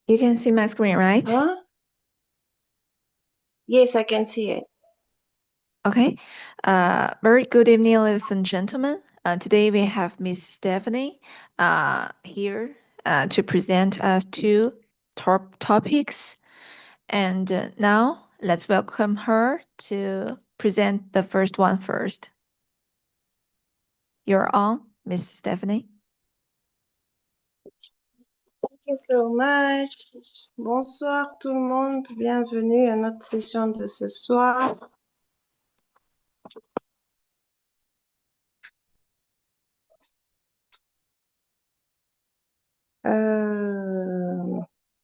You can see my screen, right? Huh? Yes, I can see it. Okay. Very good evening, ladies and gentlemen. Today we have Miss Stephanie here to present us two top topics. And now let's welcome her to present the first one first. You're on, Miss Stephanie. Thank you so much. Bonsoir tout le monde. Bienvenue à notre session de ce soir.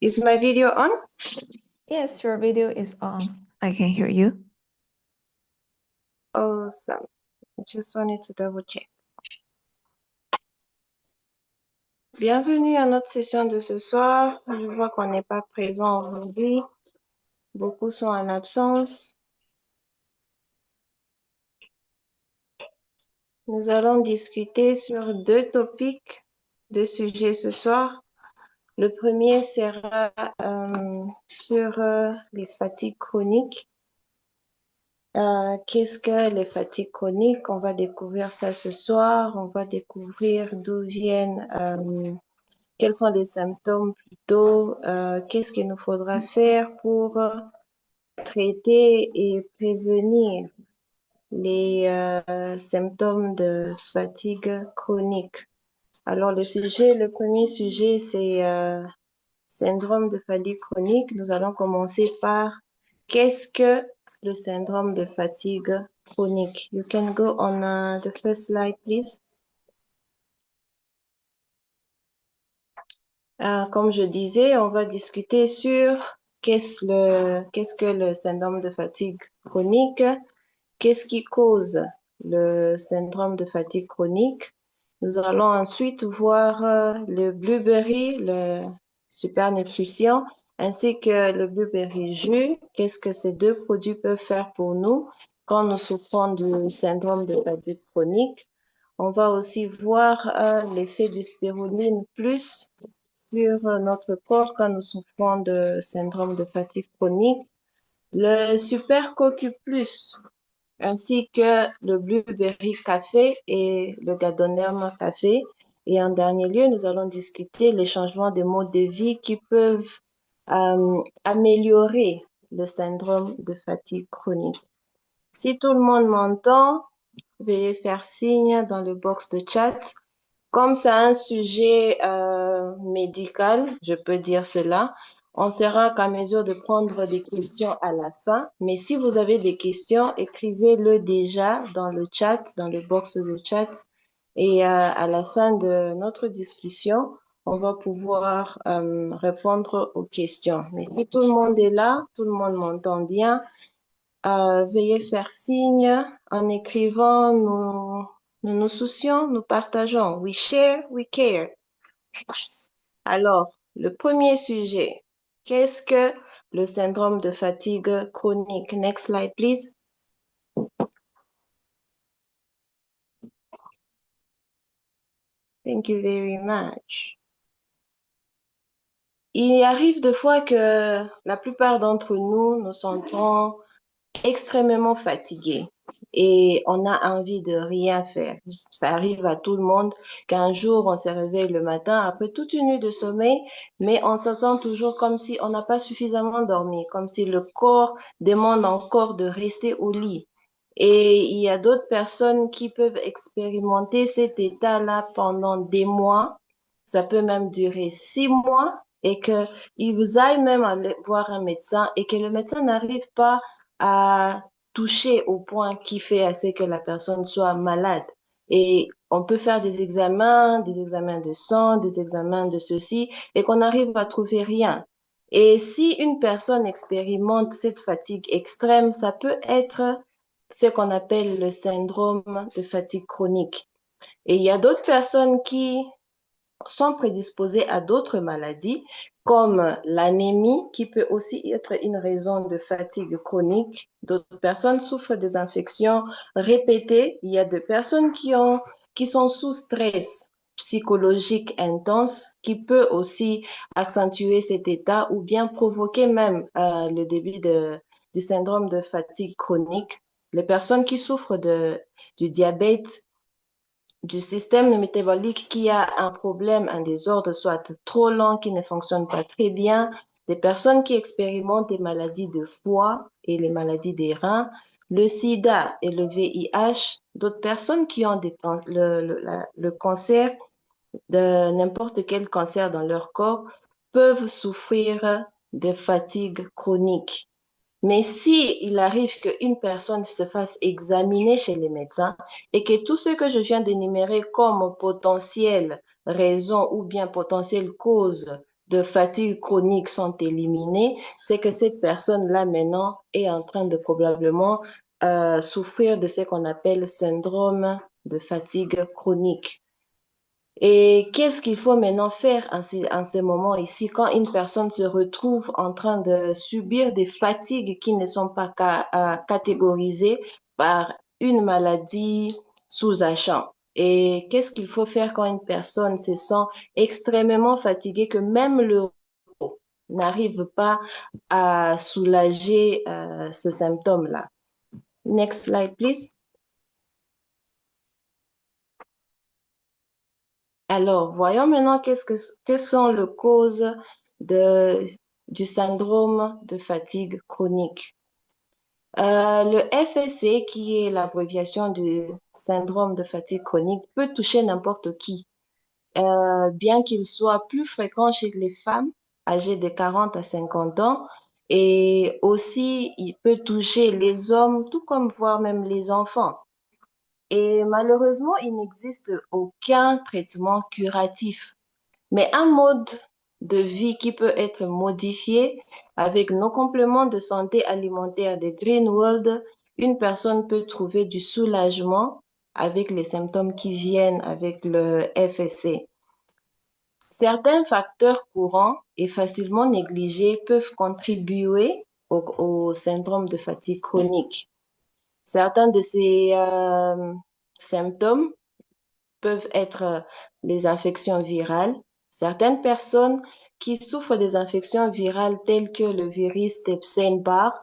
Is my video on? Yes, your video is on. I can hear you. Awesome. I just wanted to double check. Bienvenue à notre session de ce soir. Je vois qu'on n'est pas présent aujourd'hui. Beaucoup sont en absence. Nous allons discuter sur deux topics, deux sujets ce soir. Le premier sera sur les fatigues chroniques. Qu'est-ce que les fatigues chroniques? On va découvrir ça ce soir. On va découvrir d'où viennent, quels sont les symptômes plutôt, qu'est-ce qu'il nous faudra faire pour traiter et prévenir les symptômes de fatigue chronique. Alors, le premier sujet, c'est syndrome de fatigue chronique. Nous allons commencer par qu'est-ce que le syndrome de fatigue chronique? You can go on the first slide, please. Comme je disais, on va discuter sur qu'est-ce que le syndrome de fatigue chronique, qu'est-ce qui cause le syndrome de fatigue chronique. Nous allons ensuite voir le blueberry, le super nutrition, ainsi que le blueberry jus. Qu'est-ce que ces deux produits peuvent faire pour nous quand nous souffrons du syndrome de fatigue chronique. On va aussi voir l'effet du spiruline plus sur notre corps quand nous souffrons de syndrome de fatigue chronique. Le super cocu plus ainsi que le blueberry café et le ganoderma café. Et en dernier lieu, nous allons discuter les changements de mode de vie qui peuvent améliorer le syndrome de fatigue chronique. Si tout le monde m'entend, veuillez faire signe dans le box de chat. Comme c'est un sujet médical, je peux dire cela, on sera qu'à mesure de prendre des questions à la fin. Mais si vous avez des questions, écrivez-le déjà dans le chat, dans le box de chat. Et à la fin de notre discussion, on va pouvoir répondre aux questions. Mais si tout le monde est là, tout le monde m'entend bien, veuillez faire signe en écrivant nous nous soucions, nous partageons. We share, we care. Alors, le premier sujet, qu'est-ce que le syndrome de fatigue chronique? Next slide, please. Thank you very much. Il arrive des fois que la plupart d'entre nous nous sentons extrêmement fatigués et on a envie de rien faire. Ça arrive à tout le monde qu'un jour on se réveille le matin après toute une nuit de sommeil, mais on se sent toujours comme si on n'a pas suffisamment dormi, comme si le corps demande encore de rester au lit. Et il y a d'autres personnes qui peuvent expérimenter cet état-là pendant des mois. Ça peut même durer 6 mois et qu'ils vous aillent même aller voir un médecin et que le médecin n'arrive pas à toucher au point qui fait assez que la personne soit malade. Et on peut faire des examens de sang, des examens de ceci, et qu'on n'arrive à trouver rien. Et si une personne expérimente cette fatigue extrême, ça peut être ce qu'on appelle le syndrome de fatigue chronique. Et il y a d'autres personnes qui sont prédisposées à d'autres maladies, comme l'anémie, qui peut aussi être une raison de fatigue chronique. D'autres personnes souffrent des infections répétées. Il y a des personnes qui ont qui sont sous stress psychologique intense, qui peut aussi accentuer cet état ou bien provoquer même le début du syndrome de fatigue chronique. Les personnes qui souffrent du diabète, du système métabolique qui a un problème, un désordre, soit trop lent, qui ne fonctionne pas très bien, des personnes qui expérimentent des maladies de foie et les maladies des reins, le sida et le VIH, d'autres personnes qui ont le cancer, de n'importe quel cancer dans leur corps, peuvent souffrir de fatigue chronique. Mais si il arrive qu'une personne se fasse examiner chez les médecins et que tout ce que je viens d'énumérer comme potentielle raison ou bien potentielle cause de fatigue chronique sont éliminés, c'est que cette personne-là maintenant est en train de probablement souffrir de ce qu'on appelle syndrome de fatigue chronique. Et qu'est-ce qu'il faut maintenant faire en ces moments ici quand une personne se retrouve en train de subir des fatigues qui ne sont pas catégorisées par une maladie sous-jacente? Et qu'est-ce qu'il faut faire quand une personne se sent extrêmement fatiguée que même le repos n'arrive pas à soulager ce symptôme-là? Next slide, please. Alors, voyons maintenant quelles sont les causes de, du syndrome de fatigue chronique. Le FSC, qui est l'abréviation du syndrome de fatigue chronique, peut toucher n'importe qui, bien qu'il soit plus fréquent chez les femmes âgées de 40 à 50 ans, et aussi il peut toucher les hommes, tout comme voire même les enfants. Et malheureusement, il n'existe aucun traitement curatif, mais un mode de vie qui peut être modifié avec nos compléments de santé alimentaire de Greenworld, une personne peut trouver du soulagement avec les symptômes qui viennent avec le FSC. Certains facteurs courants et facilement négligés peuvent contribuer au syndrome de fatigue chronique. Certains de ces symptômes peuvent être les infections virales. Certaines personnes qui souffrent des infections virales telles que le virus Epstein-Barr,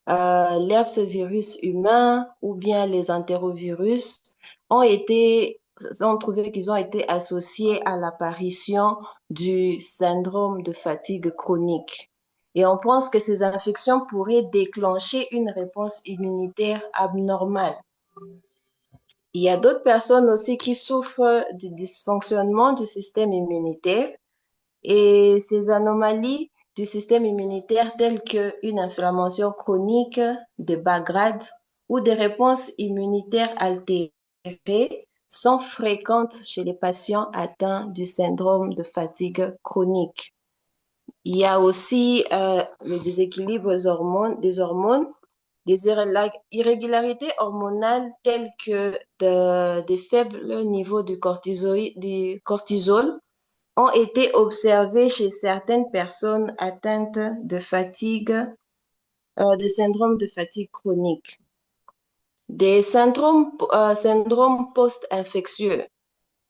l'herpesvirus humain ou bien les entérovirus ont trouvé qu'ils ont été associés à l'apparition du syndrome de fatigue chronique. Et on pense que ces infections pourraient déclencher une réponse immunitaire abnormale. Il y a d'autres personnes aussi qui souffrent du dysfonctionnement du système immunitaire et ces anomalies du système immunitaire telles qu'une inflammation chronique de bas grade ou des réponses immunitaires altérées sont fréquentes chez les patients atteints du syndrome de fatigue chronique. Il y a aussi le déséquilibre des hormones, des irrégularités hormonales telles que des faibles niveaux du cortisol ont été observés chez certaines personnes atteintes de fatigue, de syndrome de fatigue chronique. Des syndromes post-infectieux.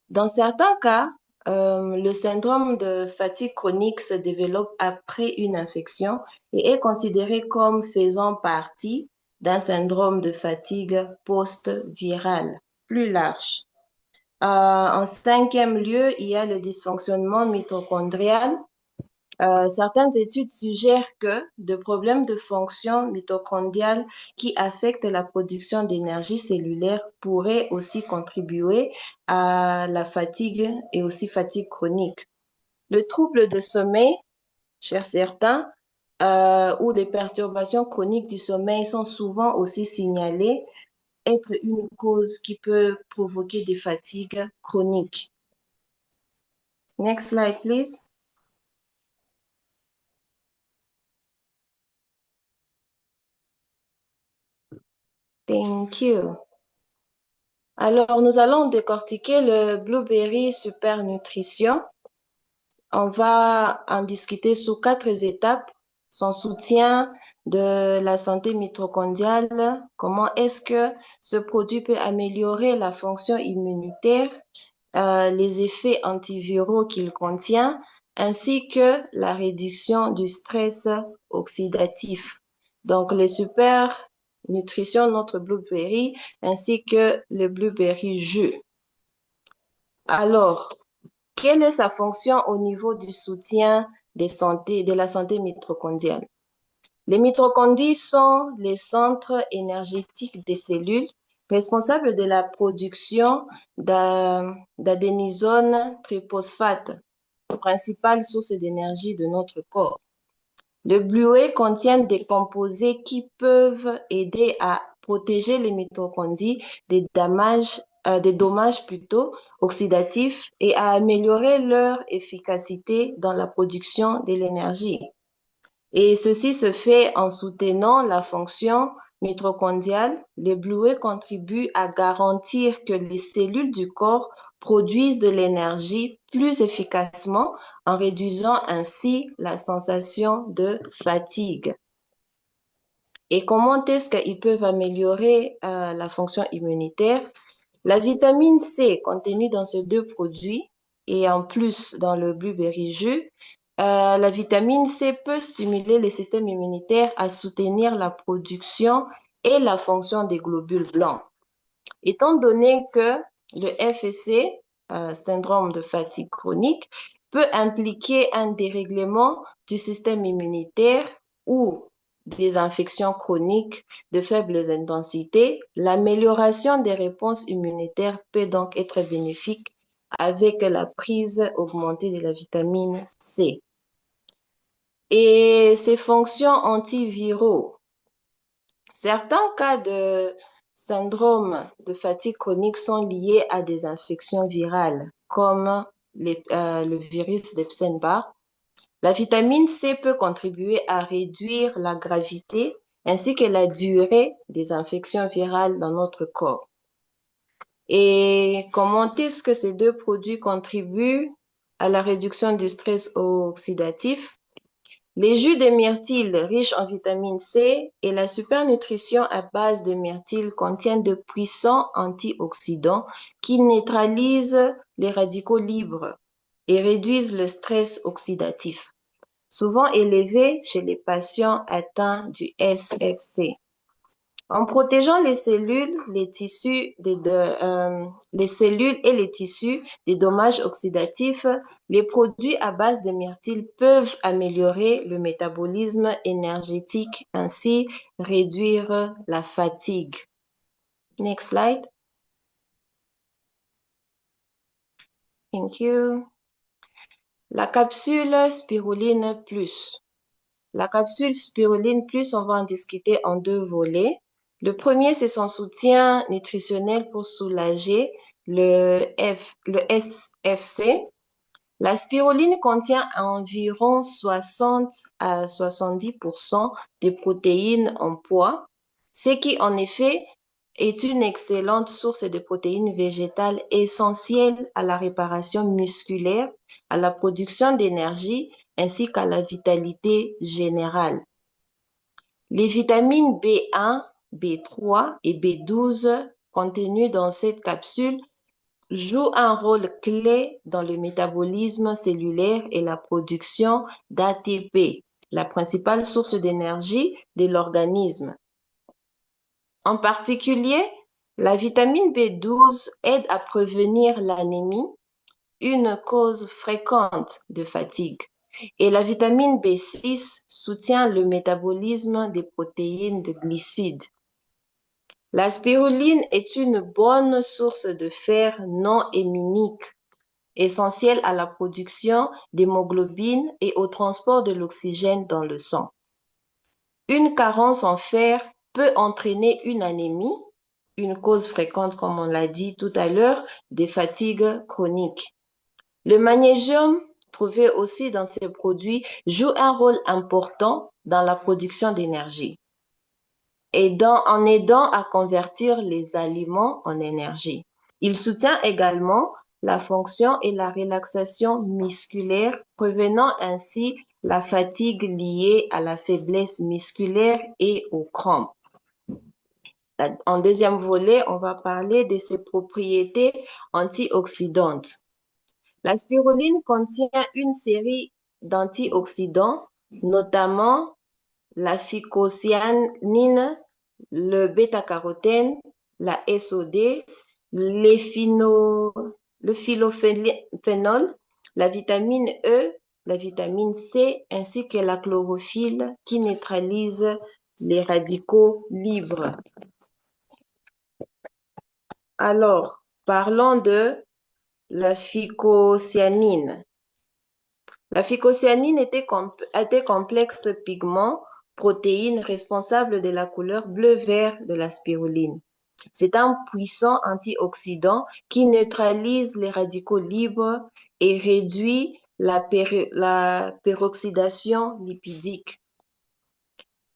Dans certains cas, le syndrome de fatigue chronique se développe après une infection et est considéré comme faisant partie d'un syndrome de fatigue post-virale plus large. En cinquième lieu, il y a le dysfonctionnement mitochondrial. Certaines études suggèrent que des problèmes de fonction mitochondriale qui affectent la production d'énergie cellulaire pourraient aussi contribuer à la fatigue et aussi fatigue chronique. Le trouble de sommeil, chez certains, ou des perturbations chroniques du sommeil sont souvent aussi signalées être une cause qui peut provoquer des fatigues chroniques. Next slide, please. Thank you. Alors, nous allons décortiquer le Blueberry Super Nutrition. On va en discuter sous 4 étapes. Son soutien, de la santé mitochondriale, comment est-ce que ce produit peut améliorer la fonction immunitaire, les effets antiviraux qu'il contient, ainsi que la réduction du stress oxydatif. Donc, les super nutrition, notre blueberry, ainsi que le blueberry jus. Alors, quelle est sa fonction au niveau du soutien de la santé mitochondriale? Les mitochondries sont les centres énergétiques des cellules responsables de la production d'adénosine triphosphate, principale source d'énergie de notre corps. Le bluet contient des composés qui peuvent aider à protéger les mitochondries des dommages plutôt oxydatifs et à améliorer leur efficacité dans la production de l'énergie. Et ceci se fait en soutenant la fonction mitochondriale. Les bluets contribuent à garantir que les cellules du corps produisent de l'énergie plus efficacement en réduisant ainsi la sensation de fatigue. Et comment est-ce qu'ils peuvent améliorer la fonction immunitaire? La vitamine C contenue dans ces deux produits et en plus dans le blueberry jus, la vitamine C peut stimuler le système immunitaire à soutenir la production et la fonction des globules blancs. Étant donné que le FSC, syndrome de fatigue chronique, peut impliquer un dérèglement du système immunitaire ou des infections chroniques de faible intensité, l'amélioration des réponses immunitaires peut donc être bénéfique avec la prise augmentée de la vitamine C. Et ses fonctions antiviraux. Certains cas de syndrome de fatigue chronique sont liés à des infections virales, comme le virus d'Epstein-Barr. La vitamine C peut contribuer à réduire la gravité ainsi que la durée des infections virales dans notre corps. Et comment est-ce que ces deux produits contribuent à la réduction du stress oxydatif? Les jus de myrtille riches en vitamine C et la supernutrition à base de myrtille contiennent de puissants antioxydants qui neutralisent les radicaux libres et réduisent le stress oxydatif, souvent élevé chez les patients atteints du SFC. En protégeant les cellules, les cellules et les tissus des dommages oxydatifs, les produits à base de myrtille peuvent améliorer le métabolisme énergétique, ainsi réduire la fatigue. Next slide. Thank you. La capsule Spiruline Plus. La capsule Spiruline Plus, on va en discuter en deux volets. Le premier, c'est son soutien nutritionnel pour soulager le SFC. La spiruline contient environ 60 à 70% des protéines en poids, ce qui en effet est une excellente source de protéines végétales essentielles à la réparation musculaire, à la production d'énergie ainsi qu'à la vitalité générale. Les vitamines B1, B3 et B12 contenues dans cette capsule jouent un rôle clé dans le métabolisme cellulaire et la production d'ATP, la principale source d'énergie de l'organisme. En particulier, la vitamine B12 aide à prévenir l'anémie, une cause fréquente de fatigue. Et la vitamine B6 soutient le métabolisme des protéines de glucides. La spiruline est une bonne source de fer non héminique, essentielle à la production d'hémoglobine et au transport de l'oxygène dans le sang. Une carence en fer peut entraîner une anémie, une cause fréquente, comme on l'a dit tout à l'heure, des fatigues chroniques. Le magnésium, trouvé aussi dans ces produits, joue un rôle important dans la production d'énergie en aidant à convertir les aliments en énergie. Il soutient également la fonction et la relaxation musculaire, prévenant ainsi la fatigue liée à la faiblesse musculaire et aux crampes. En deuxième volet, on va parler de ses propriétés antioxydantes. La spiruline contient une série d'antioxydants, notamment la phycocyanine, le bêta-carotène, la SOD, le phylophénol, la vitamine E, la vitamine C, ainsi que la chlorophylle qui neutralise les radicaux libres. Alors, parlons de la phycocyanine. La phycocyanine était complexe pigment, protéine responsable de la couleur bleu-vert de la spiruline. C'est un puissant antioxydant qui neutralise les radicaux libres et réduit la peroxydation lipidique.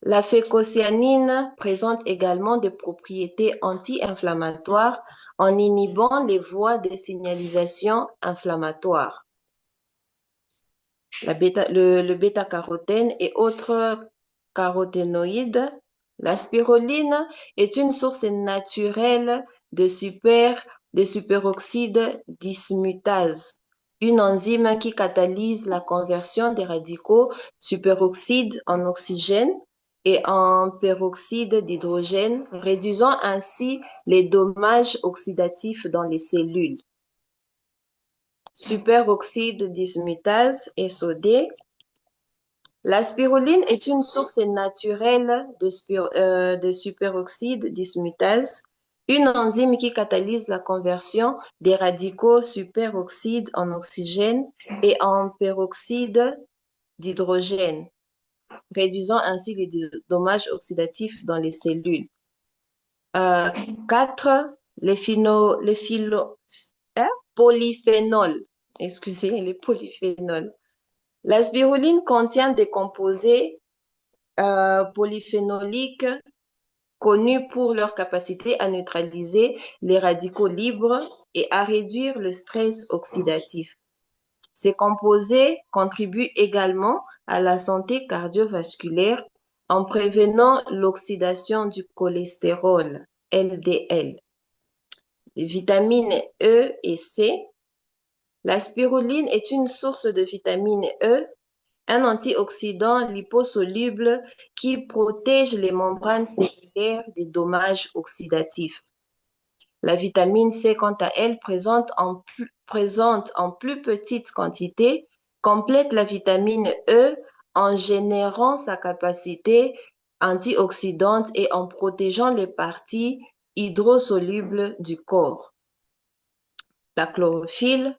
La phycocyanine présente également des propriétés anti-inflammatoires en inhibant les voies de signalisation inflammatoire. Le bêta-carotène et autres caroténoïdes. La spiruline est une source naturelle de superoxyde dismutase, une enzyme qui catalyse la conversion des radicaux superoxyde en oxygène et en peroxyde d'hydrogène, réduisant ainsi les dommages oxydatifs dans les cellules. Superoxyde dismutase, SOD. La spiruline est une source naturelle de superoxyde dismutase, une enzyme qui catalyse la conversion des radicaux superoxyde en oxygène et en peroxyde d'hydrogène, réduisant ainsi les dommages oxydatifs dans les cellules. 4. Polyphénols. Excusez, les polyphénols. La spiruline contient des composés polyphénoliques connus pour leur capacité à neutraliser les radicaux libres et à réduire le stress oxydatif. Ces composés contribuent également à la santé cardiovasculaire en prévenant l'oxydation du cholestérol, LDL. Les vitamines E et C. La spiruline est une source de vitamine E, un antioxydant liposoluble qui protège les membranes cellulaires des dommages oxydatifs. La vitamine C, quant à elle, présente en plus petite quantité, complète la vitamine E en générant sa capacité antioxydante et en protégeant les parties hydrosolubles du corps. La chlorophylle.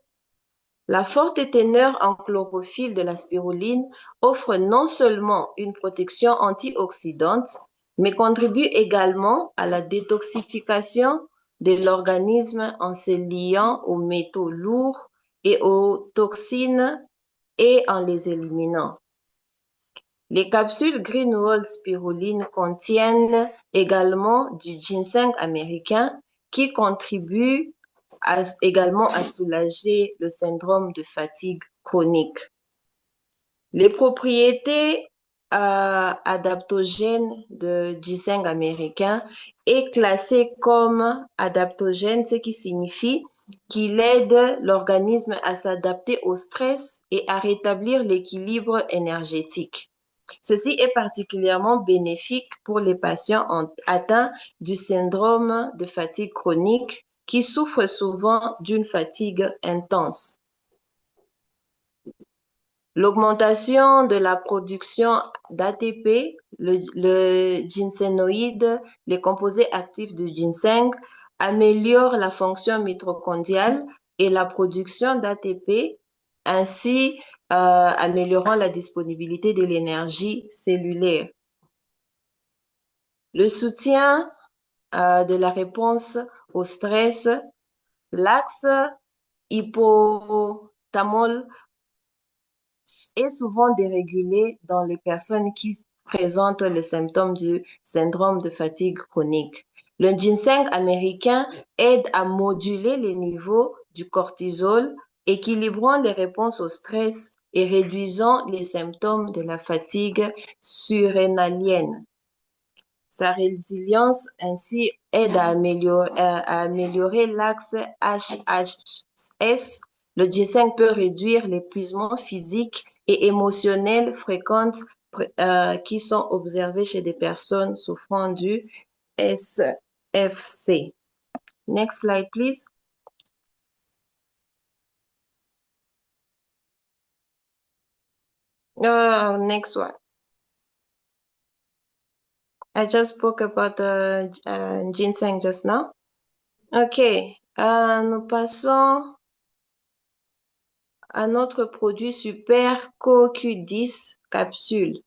La forte teneur en chlorophylle de la spiruline offre non seulement une protection antioxydante, mais contribue également à la détoxification de l'organisme en se liant aux métaux lourds et aux toxines et en les éliminant. Les capsules Greenwald spiruline contiennent également du ginseng américain qui contribue également à soulager le syndrome de fatigue chronique. Les propriétés adaptogènes de ginseng américain est classé comme adaptogène, ce qui signifie qu'il aide l'organisme à s'adapter au stress et à rétablir l'équilibre énergétique. Ceci est particulièrement bénéfique pour les patients atteints du syndrome de fatigue chronique qui souffrent souvent d'une fatigue intense. L'augmentation de la production d'ATP, le ginsenoïde, les composés actifs du ginseng, améliore la fonction mitochondriale et la production d'ATP, ainsi améliorant la disponibilité de l'énergie cellulaire. Le soutien de la réponse au stress, l'axe hypothalamique est souvent dérégulé dans les personnes qui présentent les symptômes du syndrome de fatigue chronique. Le ginseng américain aide à moduler les niveaux du cortisol, équilibrant les réponses au stress et réduisant les symptômes de la fatigue surrénalienne. Sa résilience ainsi aide à améliorer l'axe HHS. Le ginseng peut réduire l'épuisement physique et émotionnel fréquent qui sont observés chez des personnes souffrant du SFC. Next slide, please. Next one. I just spoke about the ginseng just now. OK. Nous passons à notre produit super CoQ10 capsule.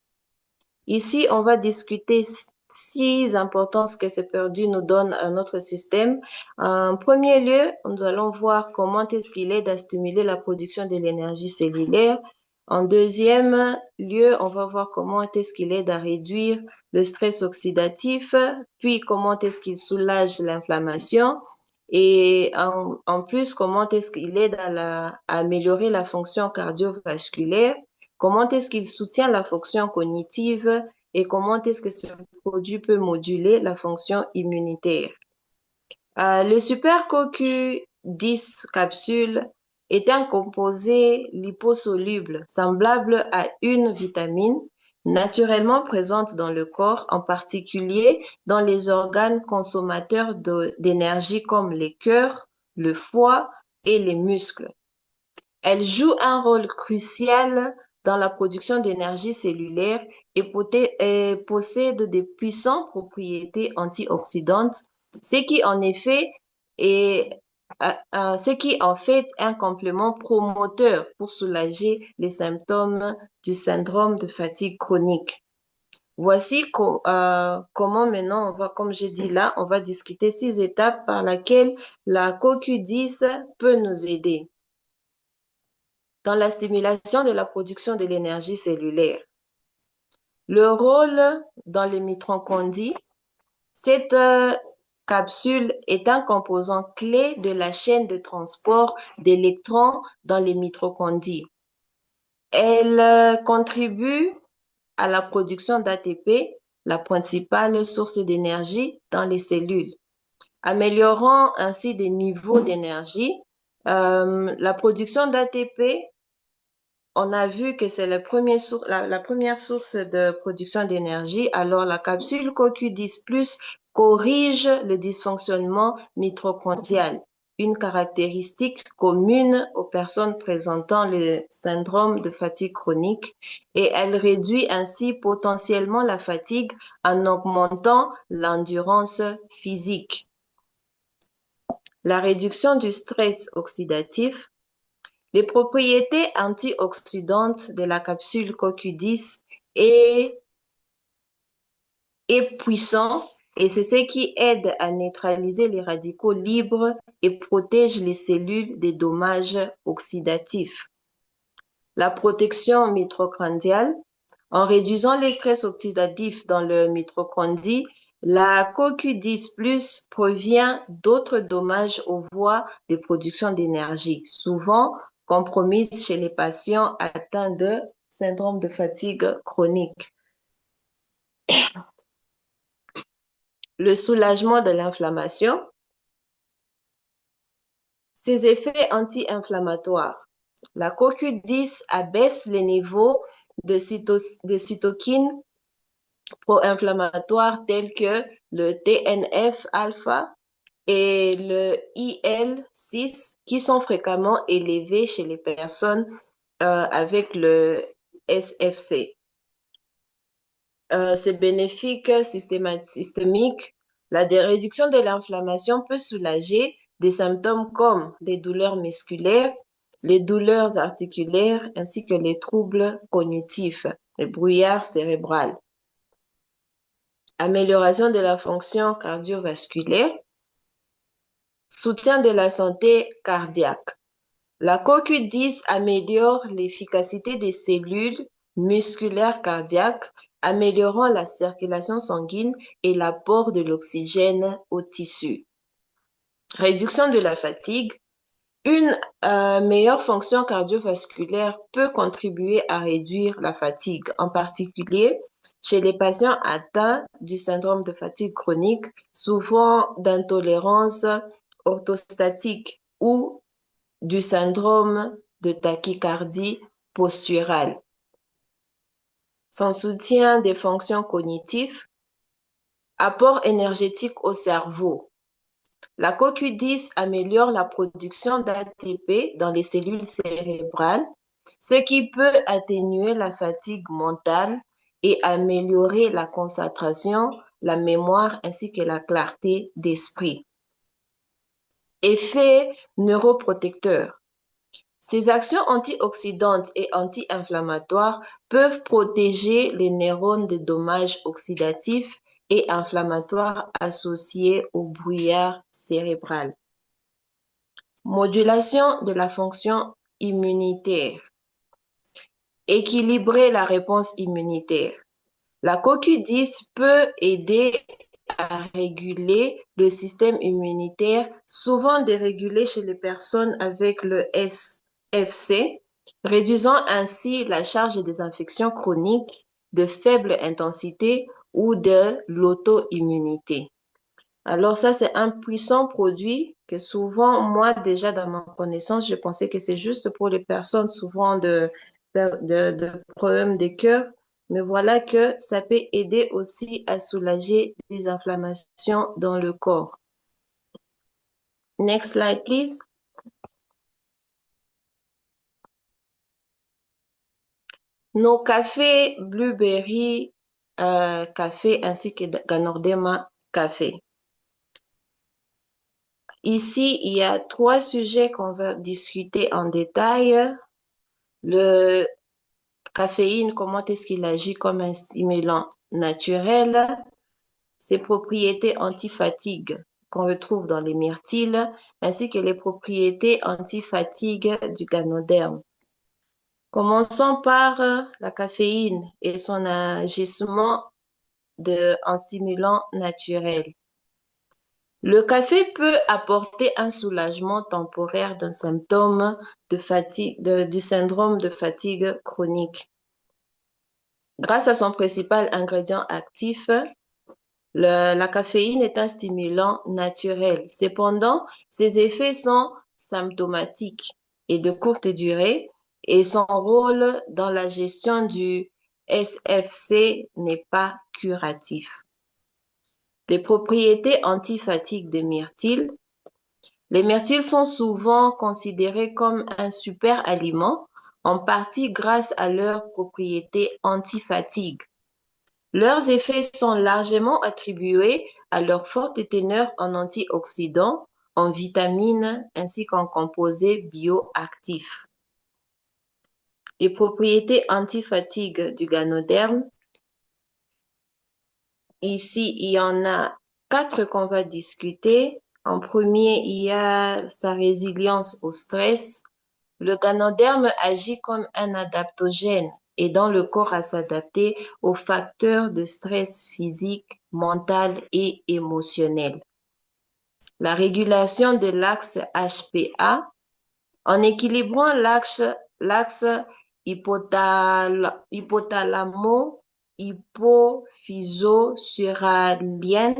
Ici, on va discuter 6 importances que ce produit nous donne à notre système. En premier lieu, nous allons voir comment est-ce qu'il aide à stimuler la production de l'énergie cellulaire. En deuxième lieu, on va voir comment est-ce qu'il aide à réduire le stress oxydatif, puis comment est-ce qu'il soulage l'inflammation. Et en plus, comment est-ce qu'il aide à améliorer la fonction cardiovasculaire, comment est-ce qu'il soutient la fonction cognitive et comment est-ce que ce produit peut moduler la fonction immunitaire. Le super CoQ10 capsule est un composé liposoluble semblable à une vitamine naturellement présente dans le corps, en particulier dans les organes consommateurs d'énergie comme les cœurs, le foie et les muscles. Elle joue un rôle crucial dans la production d'énergie cellulaire et possède des puissantes propriétés antioxydantes, ce qui en fait un complément promoteur pour soulager les symptômes du syndrome de fatigue chronique. Voici comment maintenant, comme j'ai dit là, on va discuter 6 étapes par lesquelles la CoQ10 peut nous aider dans la stimulation de la production de l'énergie cellulaire. Le rôle dans les mitochondries, cette capsule est un composant clé de la chaîne de transport d'électrons dans les mitochondries. Elle contribue à la production d'ATP, la principale source d'énergie dans les cellules, améliorant ainsi des niveaux d'énergie. La production d'ATP, on a vu que c'est la première source de production d'énergie. Alors, la capsule CoQ10+ corrige le dysfonctionnement mitochondrial, une caractéristique commune aux personnes présentant le syndrome de fatigue chronique, et elle réduit ainsi potentiellement la fatigue en augmentant l'endurance physique. La réduction du stress oxydatif. Les propriétés antioxydantes de la capsule CoQ10 est puissant et c'est ce qui aide à neutraliser les radicaux libres et protège les cellules des dommages oxydatifs. La protection mitochondriale. En réduisant le stress oxydatif dans le mitochondrie, la CoQ10+ prévient d'autres dommages aux voies de production d'énergie, souvent compromises chez les patients atteints de syndrome de fatigue chronique. Le soulagement de l'inflammation. Ses effets anti-inflammatoires. La CoQ10 abaisse les niveaux de cytokines pro-inflammatoires tels que le TNF-alpha et le IL-6 qui sont fréquemment élevés chez les personnes avec le SFC. C'est bénéfique systémique. La réduction de l'inflammation peut soulager des symptômes comme les douleurs musculaires, les douleurs articulaires ainsi que les troubles cognitifs, le brouillard cérébral. Amélioration de la fonction cardiovasculaire, soutien de la santé cardiaque. La CoQ10 améliore l'efficacité des cellules musculaires cardiaques, améliorant la circulation sanguine et l'apport de l'oxygène aux tissus. Réduction de la fatigue. Une meilleure fonction cardiovasculaire peut contribuer à réduire la fatigue, en particulier chez les patients atteints du syndrome de fatigue chronique, souvent d'intolérance orthostatique ou du syndrome de tachycardie posturale. Son soutien des fonctions cognitives, apport énergétique au cerveau. La CoQ10 améliore la production d'ATP dans les cellules cérébrales, ce qui peut atténuer la fatigue mentale et améliorer la concentration, la mémoire ainsi que la clarté d'esprit. Effet neuroprotecteur. Ces actions antioxydantes et anti-inflammatoires peuvent protéger les neurones des dommages oxydatifs et inflammatoires associés au brouillard cérébral. Modulation de la fonction immunitaire. Équilibrer la réponse immunitaire. La CoQ10 peut aider à réguler le système immunitaire, souvent dérégulé chez les personnes avec le SFC, réduisant ainsi la charge des infections chroniques de faible intensité ou de l'auto-immunité. Alors ça, c'est un puissant produit que souvent, moi déjà dans ma connaissance, je pensais que c'est juste pour les personnes souvent de problèmes de cœur, mais voilà que ça peut aider aussi à soulager des inflammations dans le corps. Next slide, please. Nos cafés Blueberry café ainsi que Ganordema café. Ici, il y a 3 sujets qu'on va discuter en détail. Le caféine, comment est-ce qu'il agit comme un stimulant naturel, ses propriétés anti-fatigue qu'on retrouve dans les myrtilles, ainsi que les propriétés anti-fatigue du ganoderme. Commençons par la caféine et son agissement en stimulant naturel. Le café peut apporter un soulagement temporaire d'un symptôme de fatigue, du syndrome de fatigue chronique. Grâce à son principal ingrédient actif, la caféine est un stimulant naturel. Cependant, ses effets sont symptomatiques et de courte durée et son rôle dans la gestion du SFC n'est pas curatif. Les propriétés antifatigue des myrtilles. Les myrtilles sont souvent considérées comme un super aliment, en partie grâce à leurs propriétés antifatigue. Leurs effets sont largement attribués à leur forte teneur en antioxydants, en vitamines ainsi qu'en composés bioactifs. Les propriétés antifatigue du ganoderme. Ici, il y en a 4 qu'on va discuter. En premier, il y a sa résilience au stress. Le ganoderme agit comme un adaptogène, aidant le corps à s'adapter aux facteurs de stress physique, mental et émotionnel. La régulation de l'axe HPA, en équilibrant l'axe hypothalamo-hypophyso-surrénalien,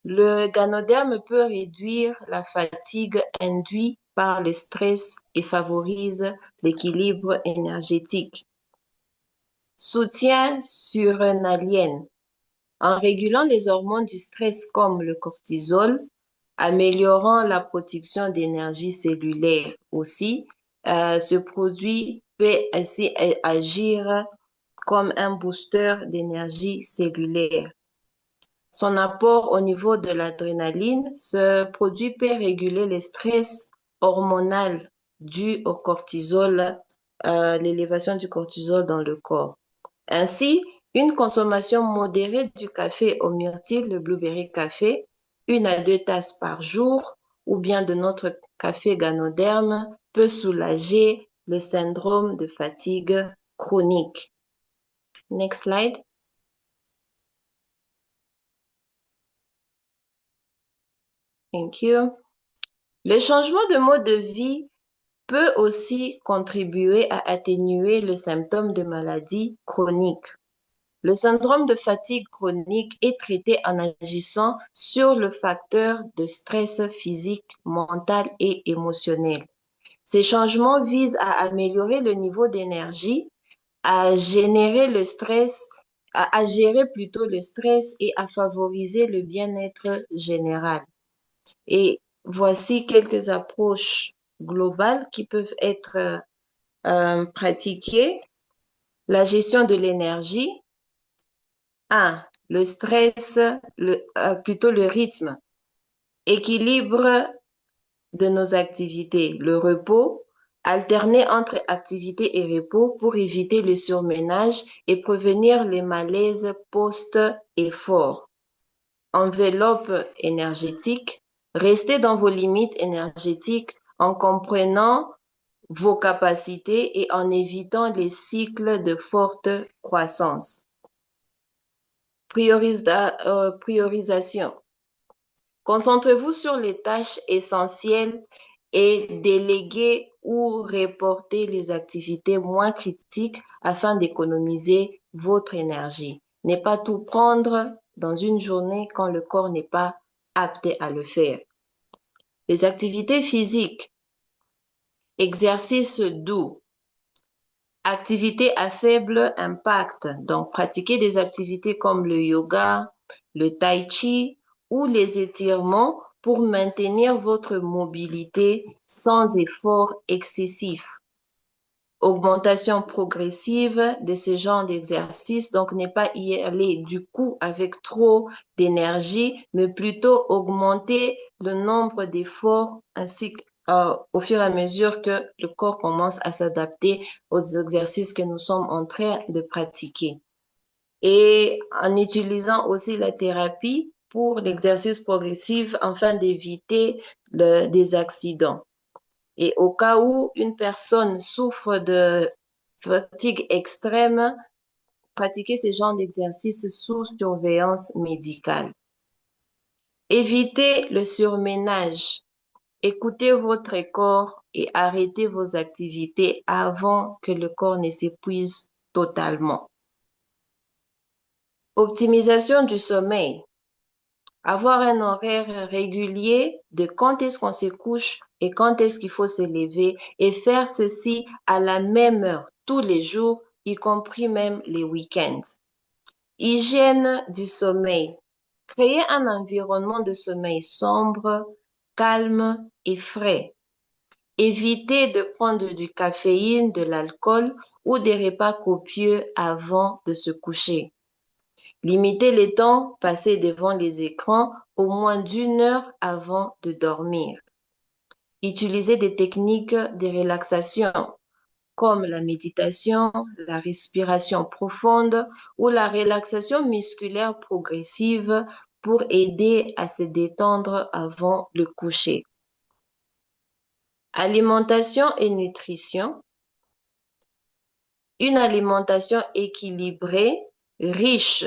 le ganoderme peut réduire la fatigue induite par le stress et favorise l'équilibre énergétique. Soutien surrénalien. En régulant les hormones du stress comme le cortisol, améliorant la production d'énergie cellulaire aussi, ce produit peut ainsi agir comme un booster d'énergie cellulaire. Son apport au niveau de l'adrénaline, ce produit peut réguler le stress hormonal dû au cortisol, l'élévation du cortisol dans le corps. Ainsi, une consommation modérée du café au myrtille, le blueberry café, 1 à 2 tasses par jour, ou bien de notre café ganoderme, peut soulager le syndrome de fatigue chronique. Next slide. Thank you. Le changement de mode de vie peut aussi contribuer à atténuer le symptôme de maladie chronique. Le syndrome de fatigue chronique est traité en agissant sur le facteur de stress physique, mental et émotionnel. Ces changements visent à améliorer le niveau d'énergie, à générer le stress, à gérer plutôt le stress et à favoriser le bien-être général. Et voici quelques approches globales qui peuvent être pratiquées. La gestion de l'énergie. 1. Le stress, plutôt le rythme. Équilibre de nos activités. Le repos. Alterner entre activité et repos pour éviter le surménage et prévenir les malaises post-effort. Enveloppe énergétique. Restez dans vos limites énergétiques en comprenant vos capacités et en évitant les cycles de forte croissance. Priorisation. Concentrez-vous sur les tâches essentielles et déléguez ou reportez les activités moins critiques afin d'économiser votre énergie. Ne pas tout prendre dans une journée quand le corps n'est pas apte à le faire. Les activités physiques, exercices doux, activités à faible impact. Donc, pratiquez des activités comme le yoga, le tai chi ou les étirements pour maintenir votre mobilité sans effort excessif. Augmentation progressive de ce genre d'exercice, donc ne pas y aller du coup avec trop d'énergie, mais plutôt augmenter le nombre d'efforts ainsi au fur et à mesure que le corps commence à s'adapter aux exercices que nous sommes en train de pratiquer. Et en utilisant aussi la thérapie pour l'exercice progressif afin d'éviter des accidents. Et au cas où une personne souffre de fatigue extrême, pratiquer ce genre d'exercice sous surveillance médicale. Évitez le surménage. Écoutez votre corps et arrêtez vos activités avant que le corps ne s'épuise totalement. Optimisation du sommeil. Avoir un horaire régulier de quand est-ce qu'on se couche et quand est-ce qu'il faut se lever et faire ceci à la même heure tous les jours, y compris même les week-ends. Hygiène du sommeil. Créer un environnement de sommeil sombre, calme et frais. Évitez de prendre du caféine, de l'alcool ou des repas copieux avant de se coucher. Limitez les temps passés devant les écrans au moins d'1 heure avant de dormir. Utilisez des techniques de relaxation comme la méditation, la respiration profonde ou la relaxation musculaire progressive pour aider à se détendre avant le coucher. Alimentation et nutrition. Une alimentation équilibrée, riche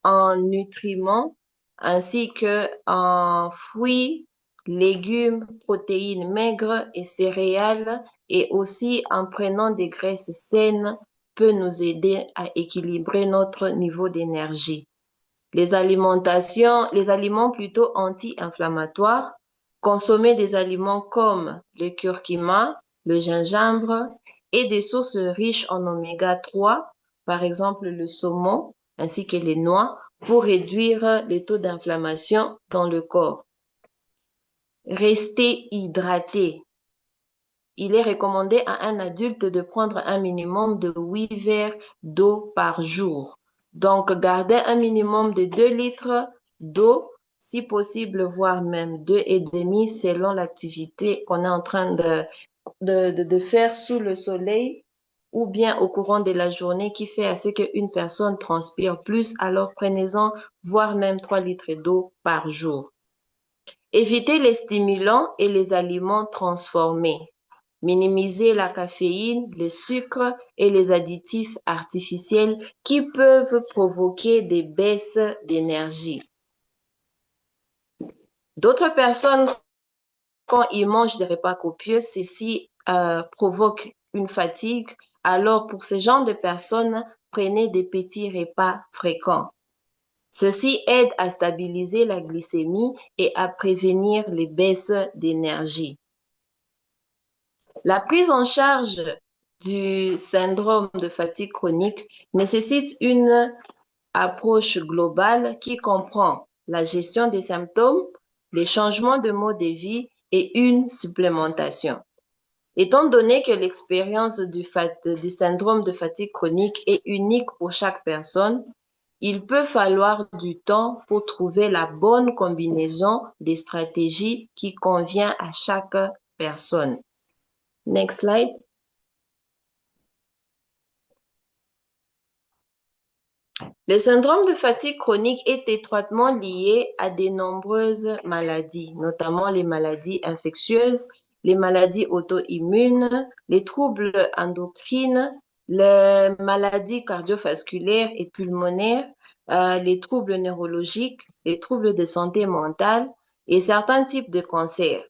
en nutriments ainsi que en fruits, légumes, protéines maigres et céréales et aussi en prenant des graisses saines peut nous aider à équilibrer notre niveau d'énergie. Les aliments plutôt anti-inflammatoires, consommer des aliments comme le curcuma, le gingembre et des sources riches en oméga 3, par exemple le saumon, ainsi que les noix, pour réduire les taux d'inflammation dans le corps. Rester hydraté. Il est recommandé à un adulte de prendre un minimum de 8 verres d'eau par jour. Donc, gardez un minimum de 2 litres d'eau, si possible, voire même 2,5 selon l'activité qu'on est en train de faire sous le soleil ou bien au courant de la journée qui fait à ce qu'une personne transpire plus, alors prenez-en voire même 3 litres d'eau par jour. Évitez les stimulants et les aliments transformés. Minimiser la caféine, le sucre et les additifs artificiels qui peuvent provoquer des baisses d'énergie. D'autres personnes, quand ils mangent des repas copieux, ceci provoque une fatigue, alors pour ce genre de personnes, prenez des petits repas fréquents. Ceci aide à stabiliser la glycémie et à prévenir les baisses d'énergie. La prise en charge du syndrome de fatigue chronique nécessite une approche globale qui comprend la gestion des symptômes, les changements de mode de vie et une supplémentation. Étant donné que l'expérience du syndrome de fatigue chronique est unique pour chaque personne, il peut falloir du temps pour trouver la bonne combinaison des stratégies qui convient à chaque personne. Next slide. Le syndrome de fatigue chronique est étroitement lié à de nombreuses maladies, notamment les maladies infectieuses, les maladies auto-immunes, les troubles endocrines, les maladies cardiovasculaires et pulmonaires, les troubles neurologiques, les troubles de santé mentale et certains types de cancers.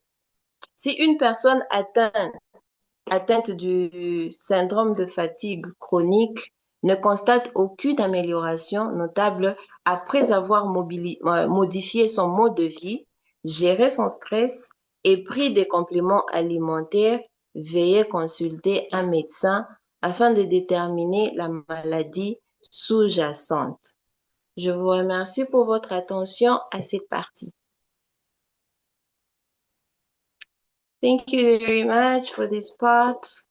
Si une personne atteinte du syndrome de fatigue chronique ne constate aucune amélioration notable après avoir modifié son mode de vie, géré son stress et pris des compléments alimentaires, veuillez consulter un médecin afin de déterminer la maladie sous-jacente. Je vous remercie pour votre attention à cette partie. Thank you very much for this part.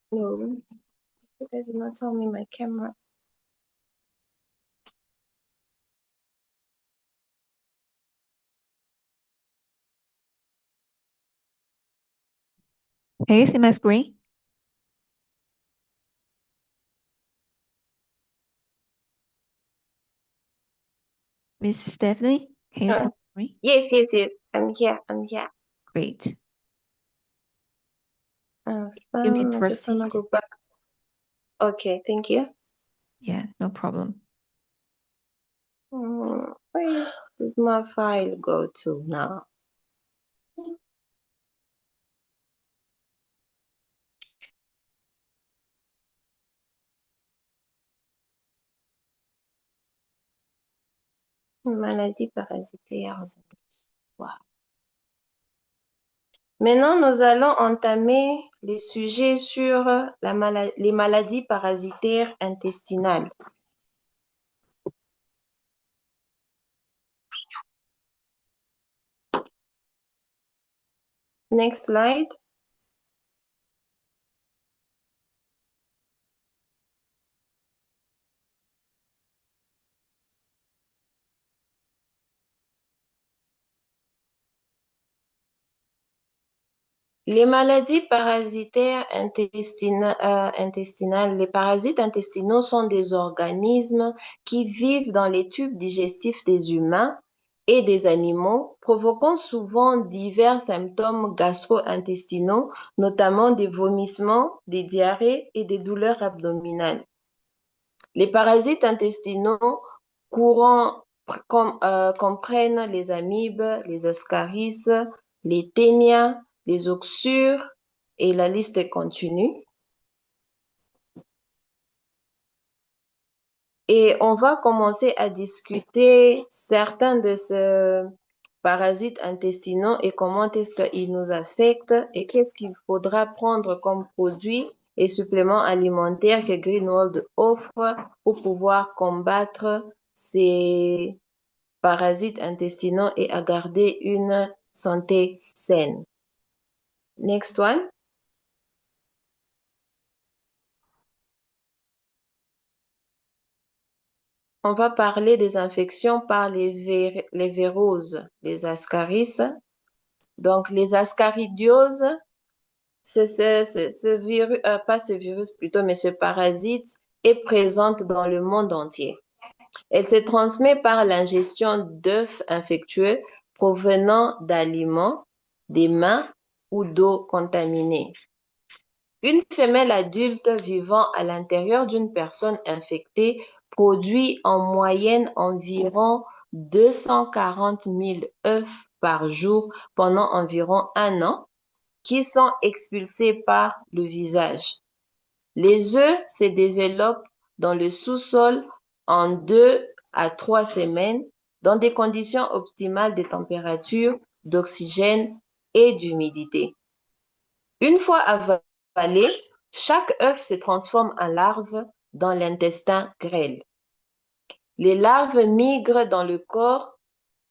No, you guys did not tell me my camera. Can you see my screen? Miss Stephanie, can you see my screen? Yes. I'm here. Great. Awesome. You may I just proceed. wanna go back. Okay, thank you. Yeah, no problem. Where did my file go to now? Maladie parasitaire. Wow. Maintenant, nous allons entamer les sujets sur les maladies parasitaires intestinales. Next slide. Les maladies parasitaires intestinales, les parasites intestinaux sont des organismes qui vivent dans les tubes digestifs des humains et des animaux, provoquant souvent divers symptômes gastro-intestinaux, notamment des vomissements, des diarrhées et des douleurs abdominales. Les parasites intestinaux courants comprennent les amibes, les ascaris, les ténias, les oxures et la liste est continue. Et on va commencer à discuter certains de ces parasites intestinaux et comment est-ce qu'ils nous affectent et qu'est-ce qu'il faudra prendre comme produits et suppléments alimentaires que Greenwald offre pour pouvoir combattre ces parasites intestinaux et à garder une santé saine. Next one. On va parler des infections par les véroses, les ascaris. Donc, les ascaridioses, ce virus, pas ce virus plutôt, mais ce parasite est présente dans le monde entier. Elle se transmet par l'ingestion d'œufs infectieux provenant d'aliments, des mains ou d'eau contaminée. Une femelle adulte vivant à l'intérieur d'une personne infectée produit en moyenne environ 240 000 œufs par jour pendant environ un an, qui sont expulsés par le visage. Les œufs se développent dans le sous-sol en 2 à 3 semaines dans des conditions optimales de température, d'oxygène et d'humidité. Une fois avalé, chaque œuf se transforme en larve dans l'intestin grêle. Les larves migrent dans le corps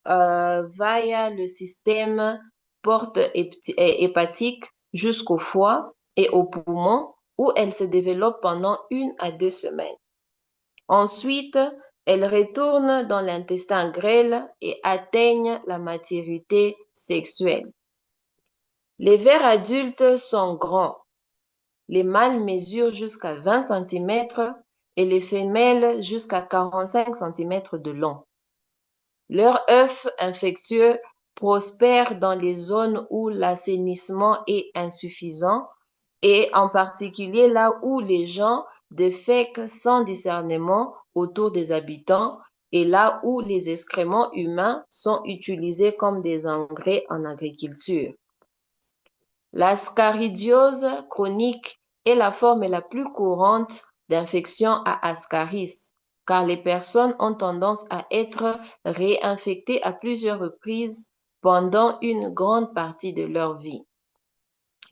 via le système porte-hépatique jusqu'au foie et aux poumons où elles se développent pendant 1 à 2 semaines. Ensuite, elles retournent dans l'intestin grêle et atteignent la maturité sexuelle. Les vers adultes sont grands. Les mâles mesurent jusqu'à 20 cm et les femelles jusqu'à 45 cm de long. Leurs œufs infectieux prospèrent dans les zones où l'assainissement est insuffisant et en particulier là où les gens défèquent sans discernement autour des habitants et là où les excréments humains sont utilisés comme des engrais en agriculture. La scaridiose chronique est la forme la plus courante d'infection à Ascaris, car les personnes ont tendance à être réinfectées à plusieurs reprises pendant une grande partie de leur vie.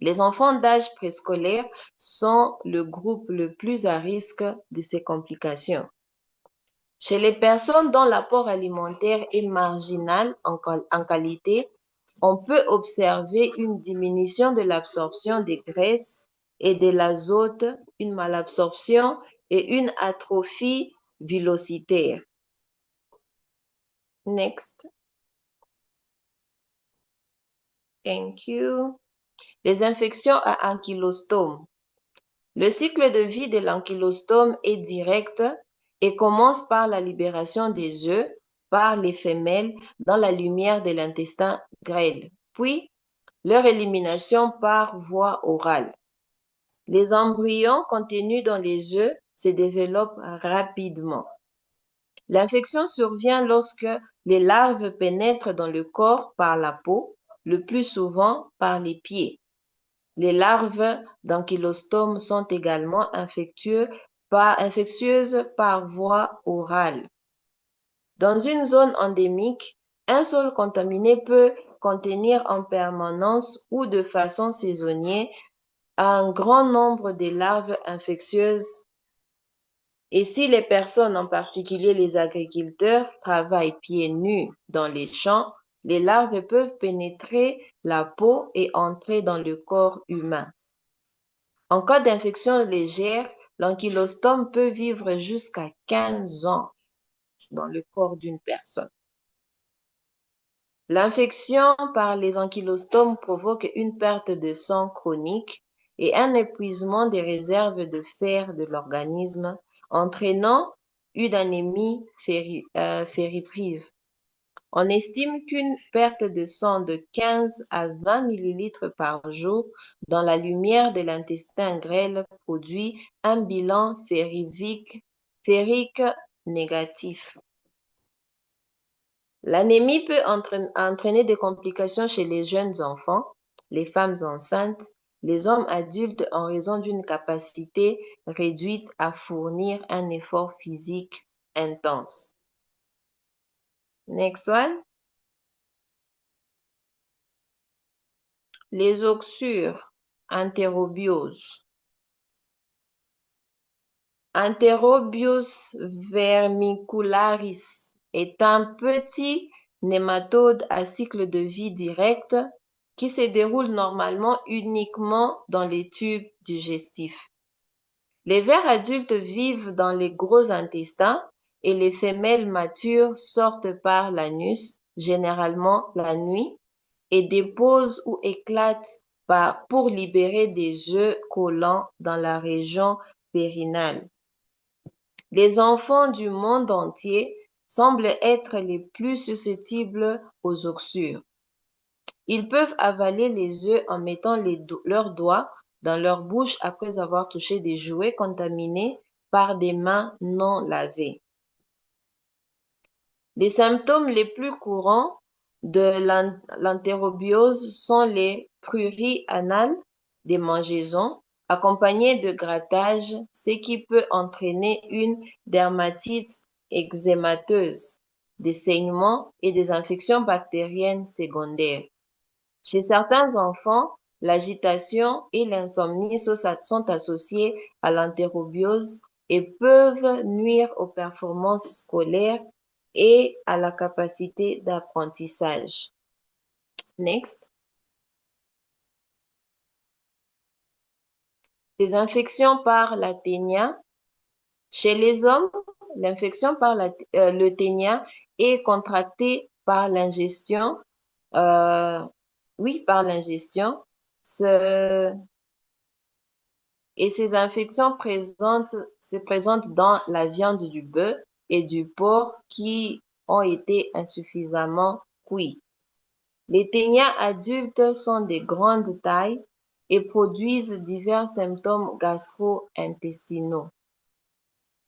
Les enfants d'âge préscolaire sont le groupe le plus à risque de ces complications. Chez les personnes dont l'apport alimentaire est marginal en qualité, on peut observer une diminution de l'absorption des graisses et de l'azote, une malabsorption et une atrophie villositaire. Next. Thank you. Les infections à ankylostome. Le cycle de vie de l'ankylostome est direct et commence par la libération des œufs par les femelles dans la lumière de l'intestin grêle, puis leur élimination par voie orale. Les embryons contenus dans les œufs se développent rapidement. L'infection survient lorsque les larves pénètrent dans le corps par la peau, le plus souvent par les pieds. Les larves d'ankylostome sont également infectieuses par voie orale. Dans une zone endémique, un sol contaminé peut contenir en permanence ou de façon saisonnière un grand nombre de larves infectieuses. Et si les personnes, en particulier les agriculteurs, travaillent pieds nus dans les champs, les larves peuvent pénétrer la peau et entrer dans le corps humain. En cas d'infection légère, l'ankylostome peut vivre jusqu'à 15 ans dans le corps d'une personne. L'infection par les ankylostomes provoque une perte de sang chronique et un épuisement des réserves de fer de l'organisme, entraînant une anémie ferriprive. On estime qu'une perte de sang de 15 à 20 millilitres par jour dans la lumière de l'intestin grêle produit un bilan ferrique négatif. L'anémie peut entraîner des complications chez les jeunes enfants, les femmes enceintes, les hommes adultes en raison d'une capacité réduite à fournir un effort physique intense. Next one. Les oxyures, enterobiose. Enterobius vermicularis est un petit nématode à cycle de vie direct qui se déroule normalement uniquement dans les tubes digestifs. Les vers adultes vivent dans les gros intestins et les femelles matures sortent par l'anus, généralement la nuit, et déposent ou éclatent pour libérer des œufs collants dans la région périnale. Les enfants du monde entier semblent être les plus susceptibles aux oxyures. Ils peuvent avaler les œufs en mettant leurs doigts dans leur bouche après avoir touché des jouets contaminés par des mains non lavées. Les symptômes les plus courants de l'entérobiose sont les pruries anales, des mangeaisons, accompagnées de grattages, ce qui peut entraîner une dermatite eczémateuse, des saignements et des infections bactériennes secondaires. Chez certains enfants, l'agitation et l'insomnie sont associées à l'entérobiose et peuvent nuire aux performances scolaires et à la capacité d'apprentissage. Next. Les infections par la ténia. Chez les hommes, l'infection par le ténia est contractée par l'ingestion. Oui, par l'ingestion. Ce, Et ces infections se présentent dans la viande du bœuf et du porc qui ont été insuffisamment cuits. Les ténias adultes sont de grande taille et produisent divers symptômes gastro-intestinaux.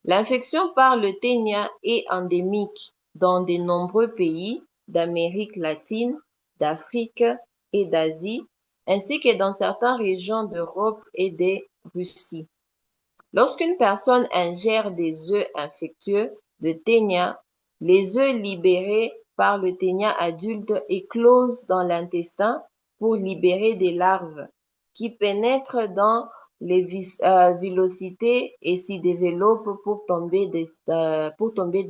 L'infection par le ténia est endémique dans de nombreux pays d'Amérique latine, d'Afrique et d'Asie, ainsi que dans certaines régions d'Europe et de Russie. Lorsqu'une personne ingère des œufs infectieux de ténia, les œufs libérés par le ténia adulte éclosent dans l'intestin pour libérer des larves qui pénètrent dans les villosités et s'y développent pour tomber des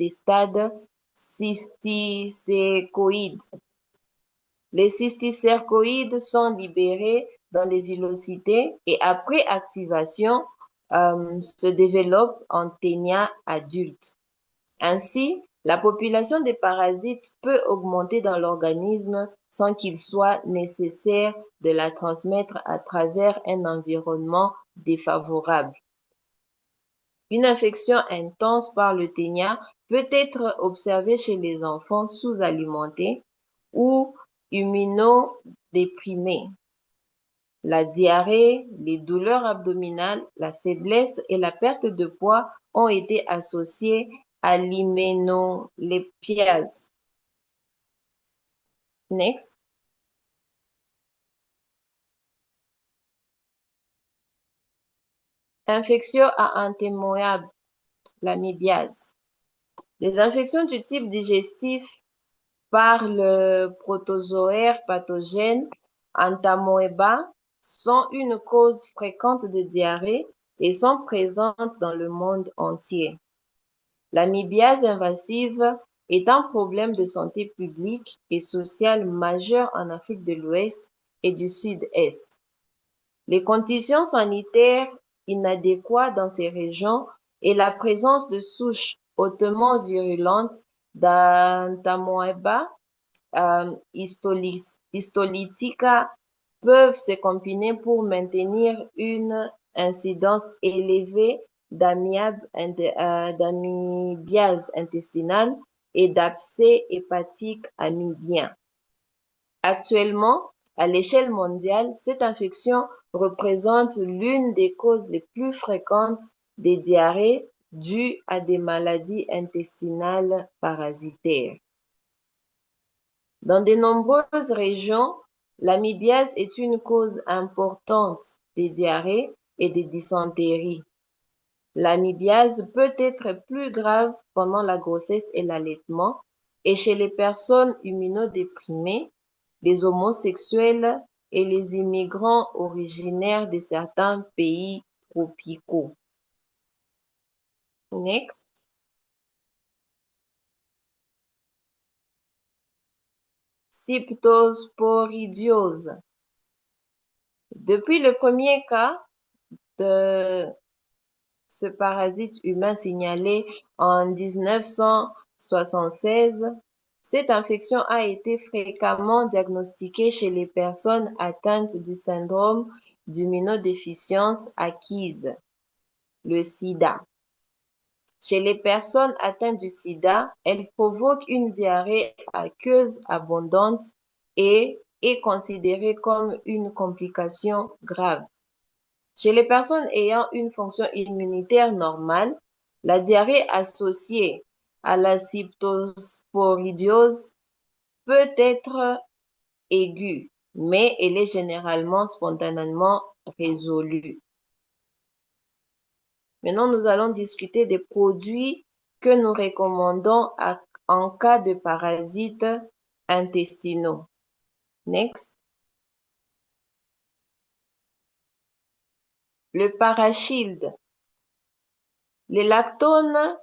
stades cysticercoïdes. Les cysticercoïdes sont libérés dans les villosités et après activation, se développent en ténia adulte. Ainsi, la population des parasites peut augmenter dans l'organisme sans qu'il soit nécessaire de la transmettre à travers un environnement défavorable. Une infection intense par le ténia peut être observée chez les enfants sous-alimentés ou immunodéprimés. La diarrhée, les douleurs abdominales, la faiblesse et la perte de poids ont été associées à l'hyménolépiase. Next. Infection à antémoïabe, l'amibiase. Les infections du type digestif par le protozoaire pathogène Entamoeba sont une cause fréquente de diarrhée et sont présentes dans le monde entier. L'amibiase invasive est un problème de santé publique et sociale majeur en Afrique de l'Ouest et du Sud-Est. Les conditions sanitaires inadéquates dans ces régions et la présence de souches hautement virulentes d'Entamoeba histolytica peuvent se combiner pour maintenir une incidence élevée d'amibiase intestinale et d'abcès hépatique amibien. Actuellement, à l'échelle mondiale, cette infection représente l'une des causes les plus fréquentes des diarrhées dues à des maladies intestinales parasitaires. Dans de nombreuses régions, l'amibiase est une cause importante des diarrhées et des dysenteries. L'amibiase peut être plus grave pendant la grossesse et l'allaitement et chez les personnes immunodéprimées, les homosexuels et les immigrants originaires de certains pays tropicaux. Next. Cyptosporidiose. Depuis le premier cas de ce parasite humain signalé en 1976, cette infection a été fréquemment diagnostiquée chez les personnes atteintes du syndrome d'immunodéficience acquise, le SIDA. Chez les personnes atteintes du sida, elle provoque une diarrhée aqueuse abondante et est considérée comme une complication grave. Chez les personnes ayant une fonction immunitaire normale, La diarrhée associée à la cytosporidiose peut être aiguë, mais elle est généralement spontanément résolue. Maintenant, nous allons discuter des produits que nous recommandons en cas de parasites intestinaux. Next. Le Parashield. Les lactones,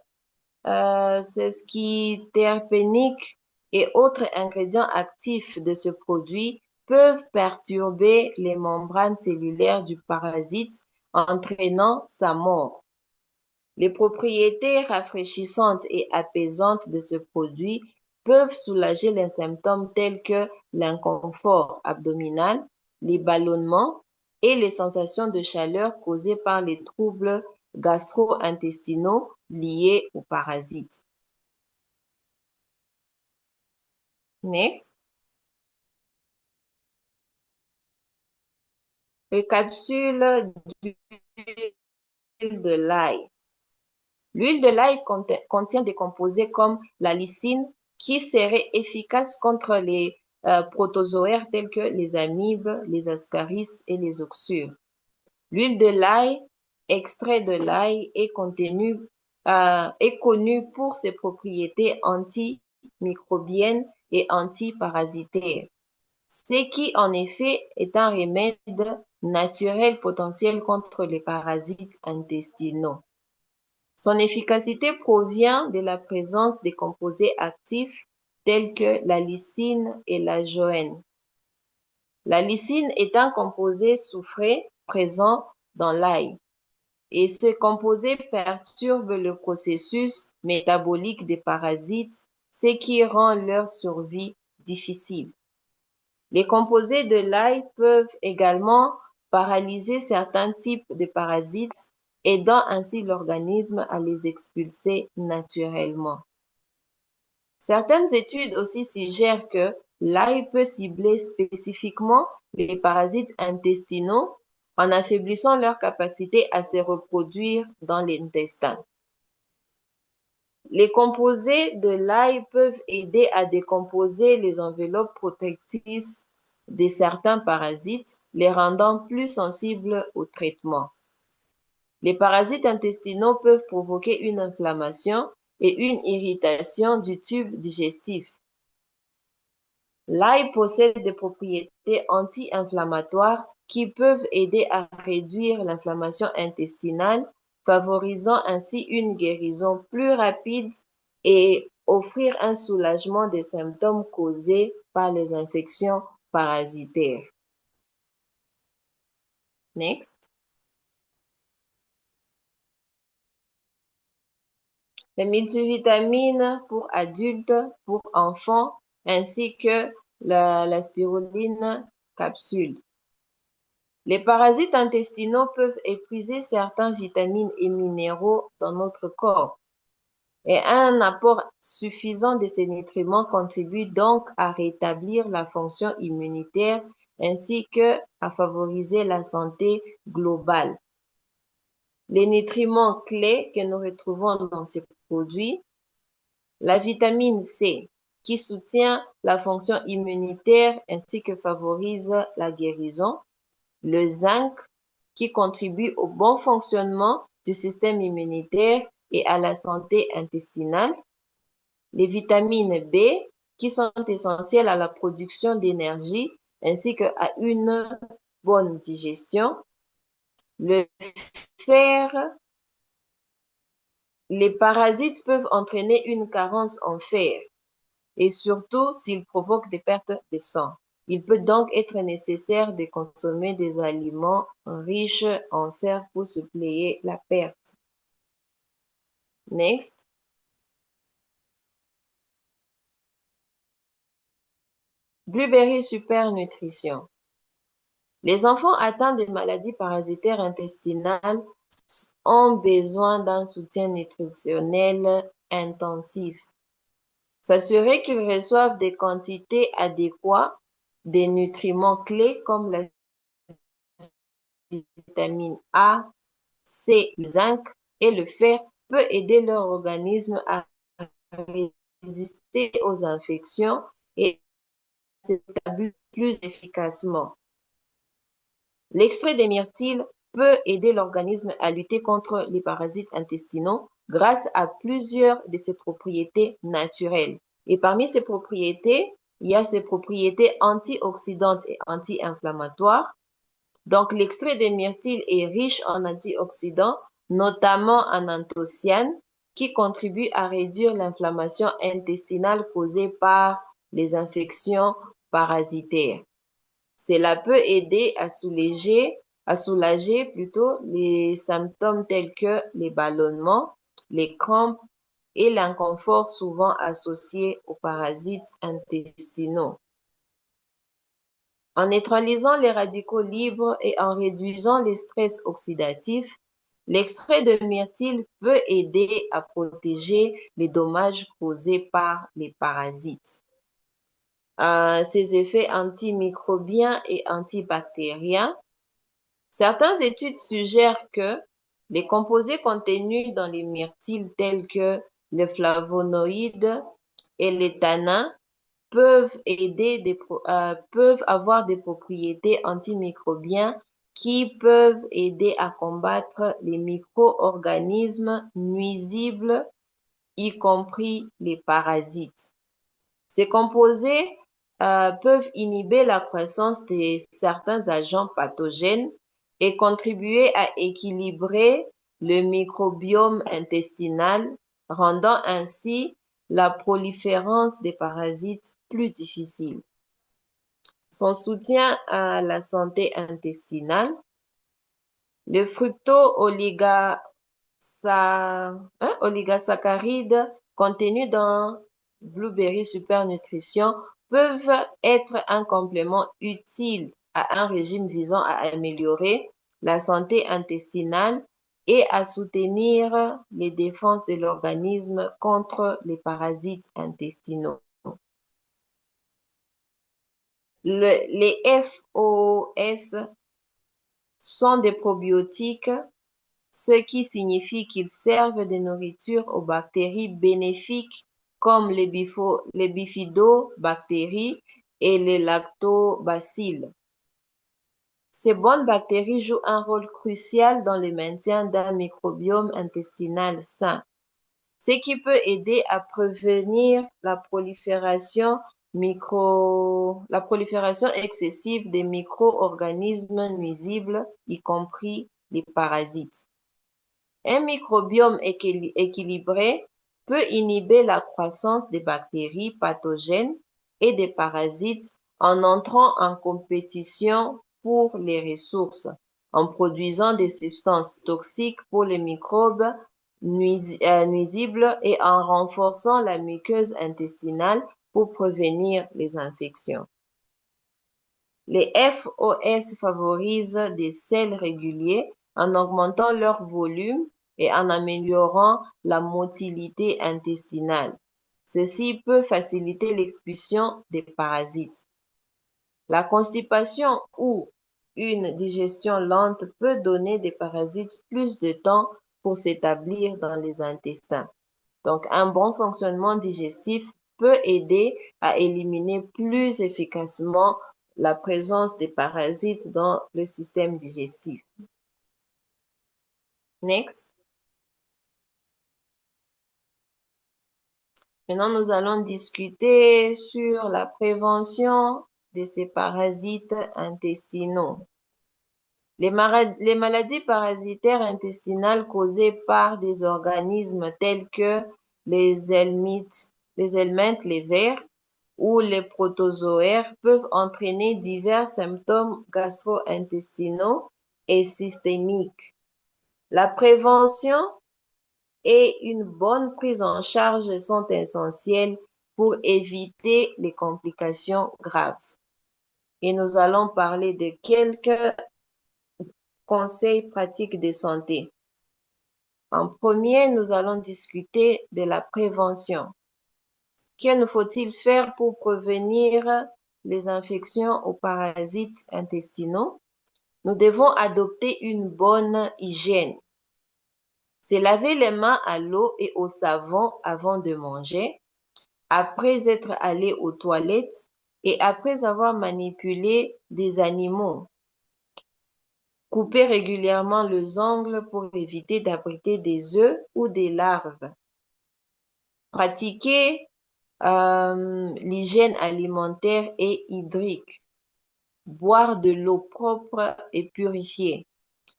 c'est ce qui terpéniques et autres ingrédients actifs de ce produit peuvent perturber les membranes cellulaires du parasite, entraînant sa mort. Les propriétés rafraîchissantes et apaisantes de ce produit peuvent soulager les symptômes tels que l'inconfort abdominal, les ballonnements et les sensations de chaleur causées par les troubles gastro-intestinaux liés aux parasites. Next. Récapitule d'huile de l'ail. L'huile de l'ail contient des composés comme la lysine qui seraient efficaces contre les protozoaires tels que les amibes, les ascaris et les oxyures. L'huile de l'ail, extrait de l'ail, est connue pour ses propriétés antimicrobiennes et antiparasitaires, ce qui en effet est un remède naturel potentiel contre les parasites intestinaux. Son efficacité provient de la présence des composés actifs tels que la lysine et la joëne. La lysine est un composé soufré présent dans l'ail et ce composé perturbe le processus métabolique des parasites, ce qui rend leur survie difficile. Les composés de l'ail peuvent également paralyser certains types de parasites, aidant ainsi l'organisme à les expulser naturellement. Certaines études aussi suggèrent que l'ail peut cibler spécifiquement les parasites intestinaux en affaiblissant leur capacité à se reproduire dans l'intestin. Les composés de l'ail peuvent aider à décomposer les enveloppes protectrices de certains parasites, les rendant plus sensibles au traitement. Les parasites intestinaux peuvent provoquer une inflammation et une irritation du tube digestif. L'ail possède des propriétés anti-inflammatoires qui peuvent aider à réduire l'inflammation intestinale, favorisant ainsi une guérison plus rapide et offrir un soulagement des symptômes causés par les infections parasitaires. Next. Les multivitamines pour adultes, pour enfants, ainsi que la spiruline capsule. Les parasites intestinaux peuvent épuiser certaines vitamines et minéraux dans notre corps. Et un apport suffisant de ces nutriments contribue donc à rétablir la fonction immunitaire ainsi que à favoriser la santé globale. Les nutriments clés que nous retrouvons dans ces produits, la vitamine C qui soutient la fonction immunitaire ainsi que favorise la guérison, le zinc qui contribue au bon fonctionnement du système immunitaire et à la santé intestinale, les vitamines B qui sont essentielles à la production d'énergie ainsi qu'à une bonne digestion, le fer. Les parasites peuvent entraîner une carence en fer et surtout s'ils provoquent des pertes de sang. Il peut donc être nécessaire de consommer des aliments riches en fer pour suppléer la perte. Next. Blueberry Super Nutrition. Les enfants atteints de maladies parasitaires intestinales ont besoin d'un soutien nutritionnel intensif. S'assurer qu'ils reçoivent des quantités adéquates des nutriments clés comme la vitamine A, C, le zinc et le fer peut aider leur organisme à résister aux infections et s'établir plus efficacement. L'extrait des myrtilles peut aider l'organisme à lutter contre les parasites intestinaux grâce à plusieurs de ses propriétés naturelles. Et parmi ces propriétés, il y a ses propriétés antioxydantes et anti-inflammatoires. Donc, l'extrait des myrtilles est riche en antioxydants, notamment en anthocyanes, qui contribuent à réduire l'inflammation intestinale causée par les infections parasitaires. Cela peut aider à soulager plutôt les symptômes tels que les ballonnements, les crampes et l'inconfort souvent associés aux parasites intestinaux. En neutralisant les radicaux libres et en réduisant les stress oxydatifs, l'extrait de myrtille peut aider à protéger les dommages causés par les parasites. Ses effets antimicrobiens et antibactériens. Certaines études suggèrent que les composés contenus dans les myrtilles tels que les flavonoïdes et les tanins peuvent avoir des propriétés antimicrobiennes qui peuvent aider à combattre les micro-organismes nuisibles, y compris les parasites. Ces composés peuvent inhiber la croissance de certains agents pathogènes et contribuer à équilibrer le microbiome intestinal, rendant ainsi la proliférance des parasites plus difficile. Son soutien à la santé intestinale, le oligosaccharides contenus dans Blueberry Super Nutrition peuvent être un complément utile à un régime visant à améliorer la santé intestinale et à soutenir les défenses de l'organisme contre les parasites intestinaux. Les FOS sont des probiotiques, ce qui signifie qu'ils servent de nourriture aux bactéries bénéfiques comme les bifidobactéries et les lactobacilles. Ces bonnes bactéries jouent un rôle crucial dans le maintien d'un microbiome intestinal sain, ce qui peut aider à prévenir la prolifération excessive des micro-organismes nuisibles, y compris les parasites. Un microbiome équilibré peut inhiber la croissance des bactéries pathogènes et des parasites en entrant en compétition pour les ressources, en produisant des substances toxiques pour les microbes nuisibles et en renforçant la muqueuse intestinale pour prévenir les infections. Les FOS favorisent des selles réguliers en augmentant leur volume et en améliorant la motilité intestinale. Ceci peut faciliter l'expulsion des parasites. La constipation ou une digestion lente peut donner des parasites plus de temps pour s'établir dans les intestins. Donc, un bon fonctionnement digestif peut aider à éliminer plus efficacement la présence des parasites dans le système digestif. Next. Maintenant, nous allons discuter sur la prévention de ces parasites intestinaux. Les maladies parasitaires intestinales causées par des organismes tels que les helminths, les vers ou les protozoaires peuvent entraîner divers symptômes gastro-intestinaux et systémiques. La prévention et une bonne prise en charge sont essentielles pour éviter les complications graves. Et nous allons parler de quelques conseils pratiques de santé. En premier, nous allons discuter de la prévention. Que nous faut-il faire pour prévenir les infections aux parasites intestinaux? Nous devons adopter une bonne hygiène. Se laver les mains à l'eau et au savon avant de manger, après être allé aux toilettes et après avoir manipulé des animaux. Couper régulièrement les ongles pour éviter d'abriter des œufs ou des larves. Pratiquer l'hygiène alimentaire et hydrique. Boire de l'eau propre et purifiée.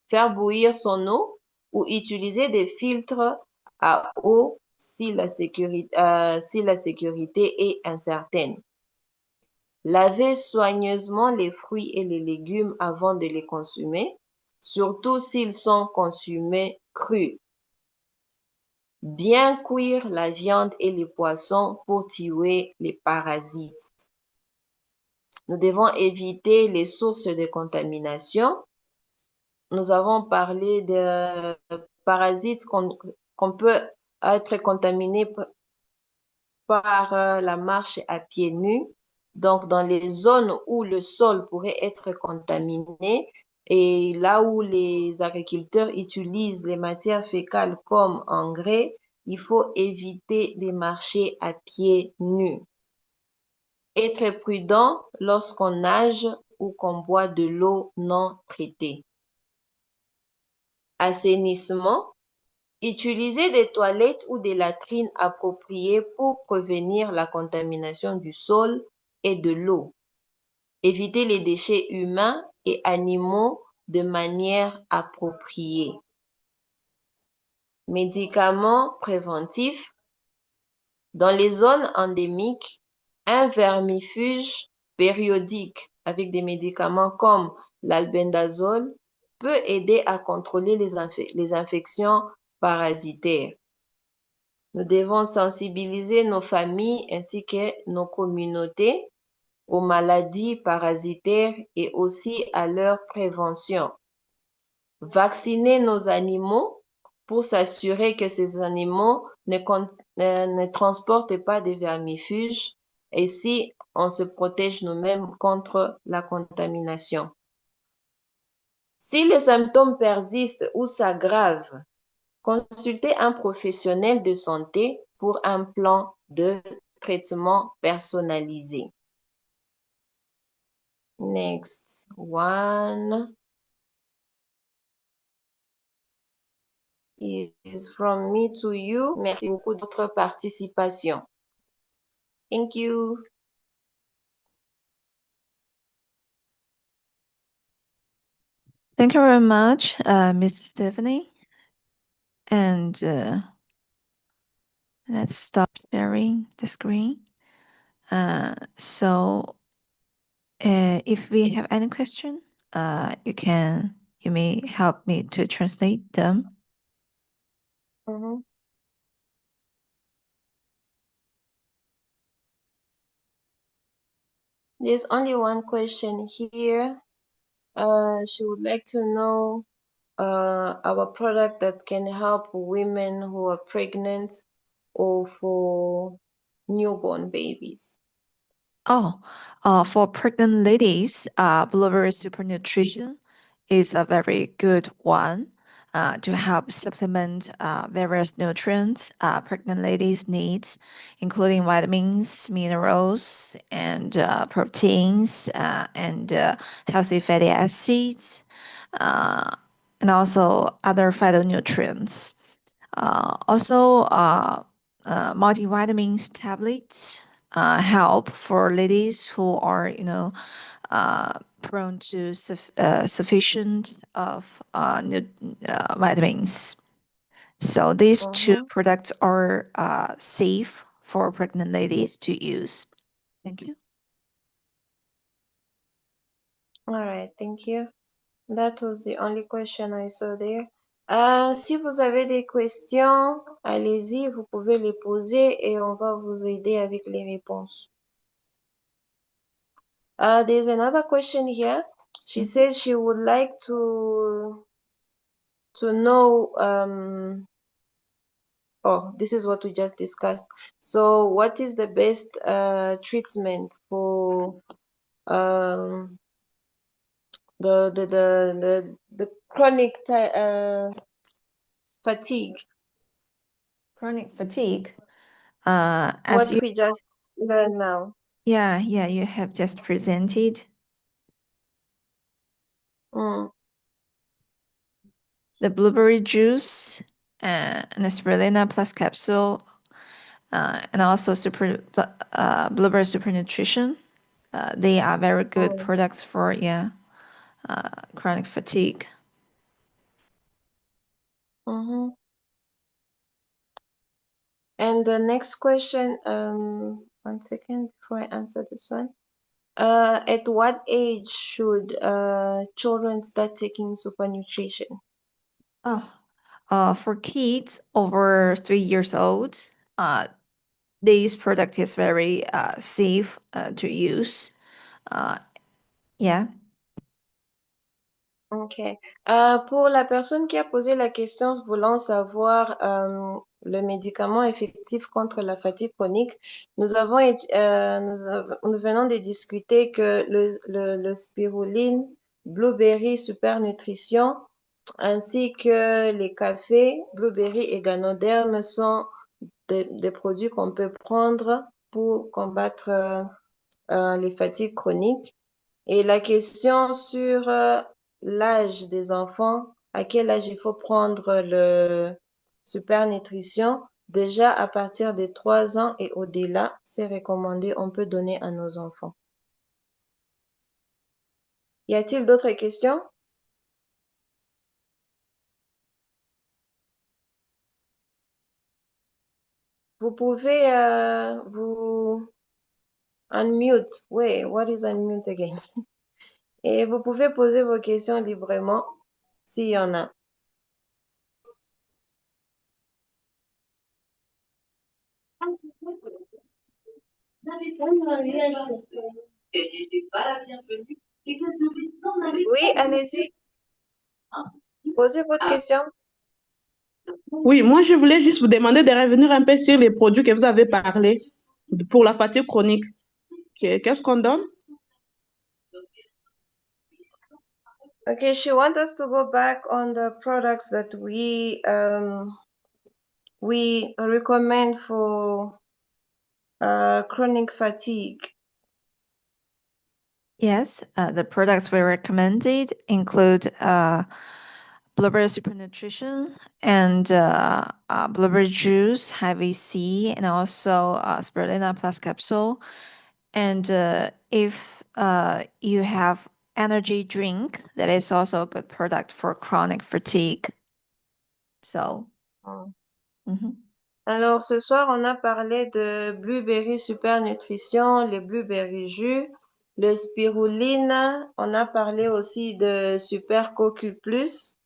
Faire bouillir son eau ou utiliser des filtres à eau si la sécurité est incertaine. Laver soigneusement les fruits et les légumes avant de les consommer, surtout s'ils sont consommés crus. Bien cuire la viande et les poissons pour tuer les parasites. Nous devons éviter les sources de contamination. Nous avons parlé de parasites qu'on peut être contaminé par la marche à pieds nus. Donc, dans les zones où le sol pourrait être contaminé et là où les agriculteurs utilisent les matières fécales comme engrais, il faut éviter de marcher à pieds nus. Être prudent lorsqu'on nage ou qu'on boit de l'eau non traitée. Assainissement. Utiliser des toilettes ou des latrines appropriées pour prévenir la contamination du sol et de l'eau. Éviter les déchets humains et animaux de manière appropriée. Médicaments préventifs. Dans les zones endémiques, un vermifuge périodique avec des médicaments comme l'albendazole peut aider à contrôler les infections parasitaires. Nous devons sensibiliser nos familles ainsi que nos communautés aux maladies parasitaires et aussi à leur prévention. Vacciner nos animaux pour s'assurer que ces animaux ne transportent pas des vermifuges et si on se protège nous-mêmes contre la contamination. Si les symptômes persistent ou s'aggravent, consultez un professionnel de santé pour un plan de traitement personnalisé. Next one is from me to you. Merci beaucoup de votre participation. Thank you. Thank you very much, Miss Stephanie. And let's stop sharing the screen. So if we have any question, you may help me to translate them. There's only one question here. She would like to know our product that can help women who are pregnant or for newborn babies. Oh, for pregnant ladies, Blueberry Super Nutrition is a very good one to help supplement various nutrients pregnant ladies needs, including vitamins, minerals, and proteins, and healthy fatty acids, uh, and also other phytonutrients. Also, multivitamins tablets help for ladies who are, prone to sufficient of vitamins. So these two products are safe for pregnant ladies to use. Thank you. All right, thank you. That was the only question I saw there. Si vous avez des questions, allez-y, vous pouvez les poser et on va vous aider avec les réponses. There's another question here. She says she would like to know, oh, this is what we just discussed. So what is the best treatment for the chronic fatigue. Chronic fatigue. What As you, we just learned now. yeah, you have just presented. Mm, The blueberry juice and the spirulina plus capsule, and also blueberry super nutrition. They are very good mm, products for chronic fatigue. mhm. And the next question, 1 second before I answer this one. At what age should children start taking super nutrition? Oh, for kids over 3 years old, uh, this product is very safe to use. Uh, yeah. Ok. Pour la personne qui a posé la question voulant savoir le médicament effectif contre la fatigue chronique, nous venons de discuter que le spiruline, blueberry super nutrition, ainsi que les cafés, blueberry et ganoderme sont des produits qu'on peut prendre pour combattre les fatigues chroniques. Et la question sur l'âge des enfants, à quel âge il faut prendre le super nutrition, déjà à partir de 3 ans et au-delà, c'est recommandé, on peut donner à nos enfants. Y a-t-il d'autres questions? Vous pouvez vous unmute. Wait, what is unmute again? Et vous pouvez poser vos questions librement s'il y en a. Oui, allez-y, posez votre question. Oui, moi je voulais juste vous demander de revenir un peu sur les produits que vous avez parlé pour la fatigue chronique. Qu'est-ce qu'on donne? Okay, she wants us to go back on the products that we recommend for chronic fatigue. Yes, the products we recommended include blueberry super nutrition and blueberry juice, heavy C, and also spirulina plus capsule. And if you have energy drink, that is also a good product for chronic fatigue. So, Mm. mhm. Alors, ce soir, on a parlé de blueberry super nutrition, les blueberry jus, le spiruline. On a parlé aussi de super cocu plus.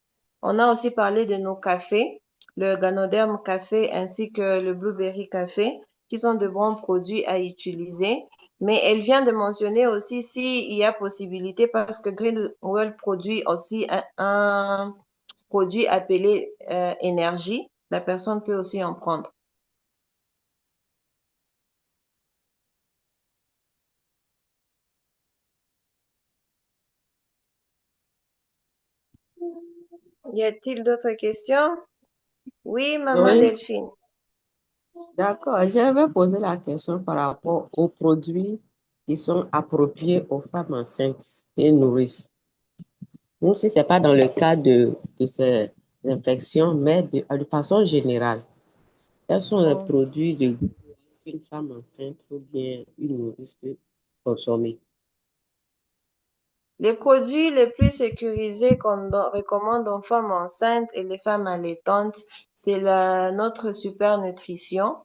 On a aussi parlé de nos cafés, le Ganoderm café ainsi que le blueberry café, qui sont de bons produits à utiliser. Mais elle vient de mentionner aussi s'il y a possibilité parce que Greenwell produit aussi un produit appelé énergie. La personne peut aussi en prendre. Y a-t-il d'autres questions? Oui, maman Oui, Delphine. d'accord. J'avais posé la question par rapport aux produits qui sont appropriés aux femmes enceintes et nourrices. Même si ce n'est pas dans le cas de ces infections, mais de façon générale, quels sont les Mm. produits qu'une femme enceinte ou bien une nourrice peut consommer? Les produits les plus sécurisés qu'on recommande aux femmes enceintes et les femmes allaitantes, c'est notre super nutrition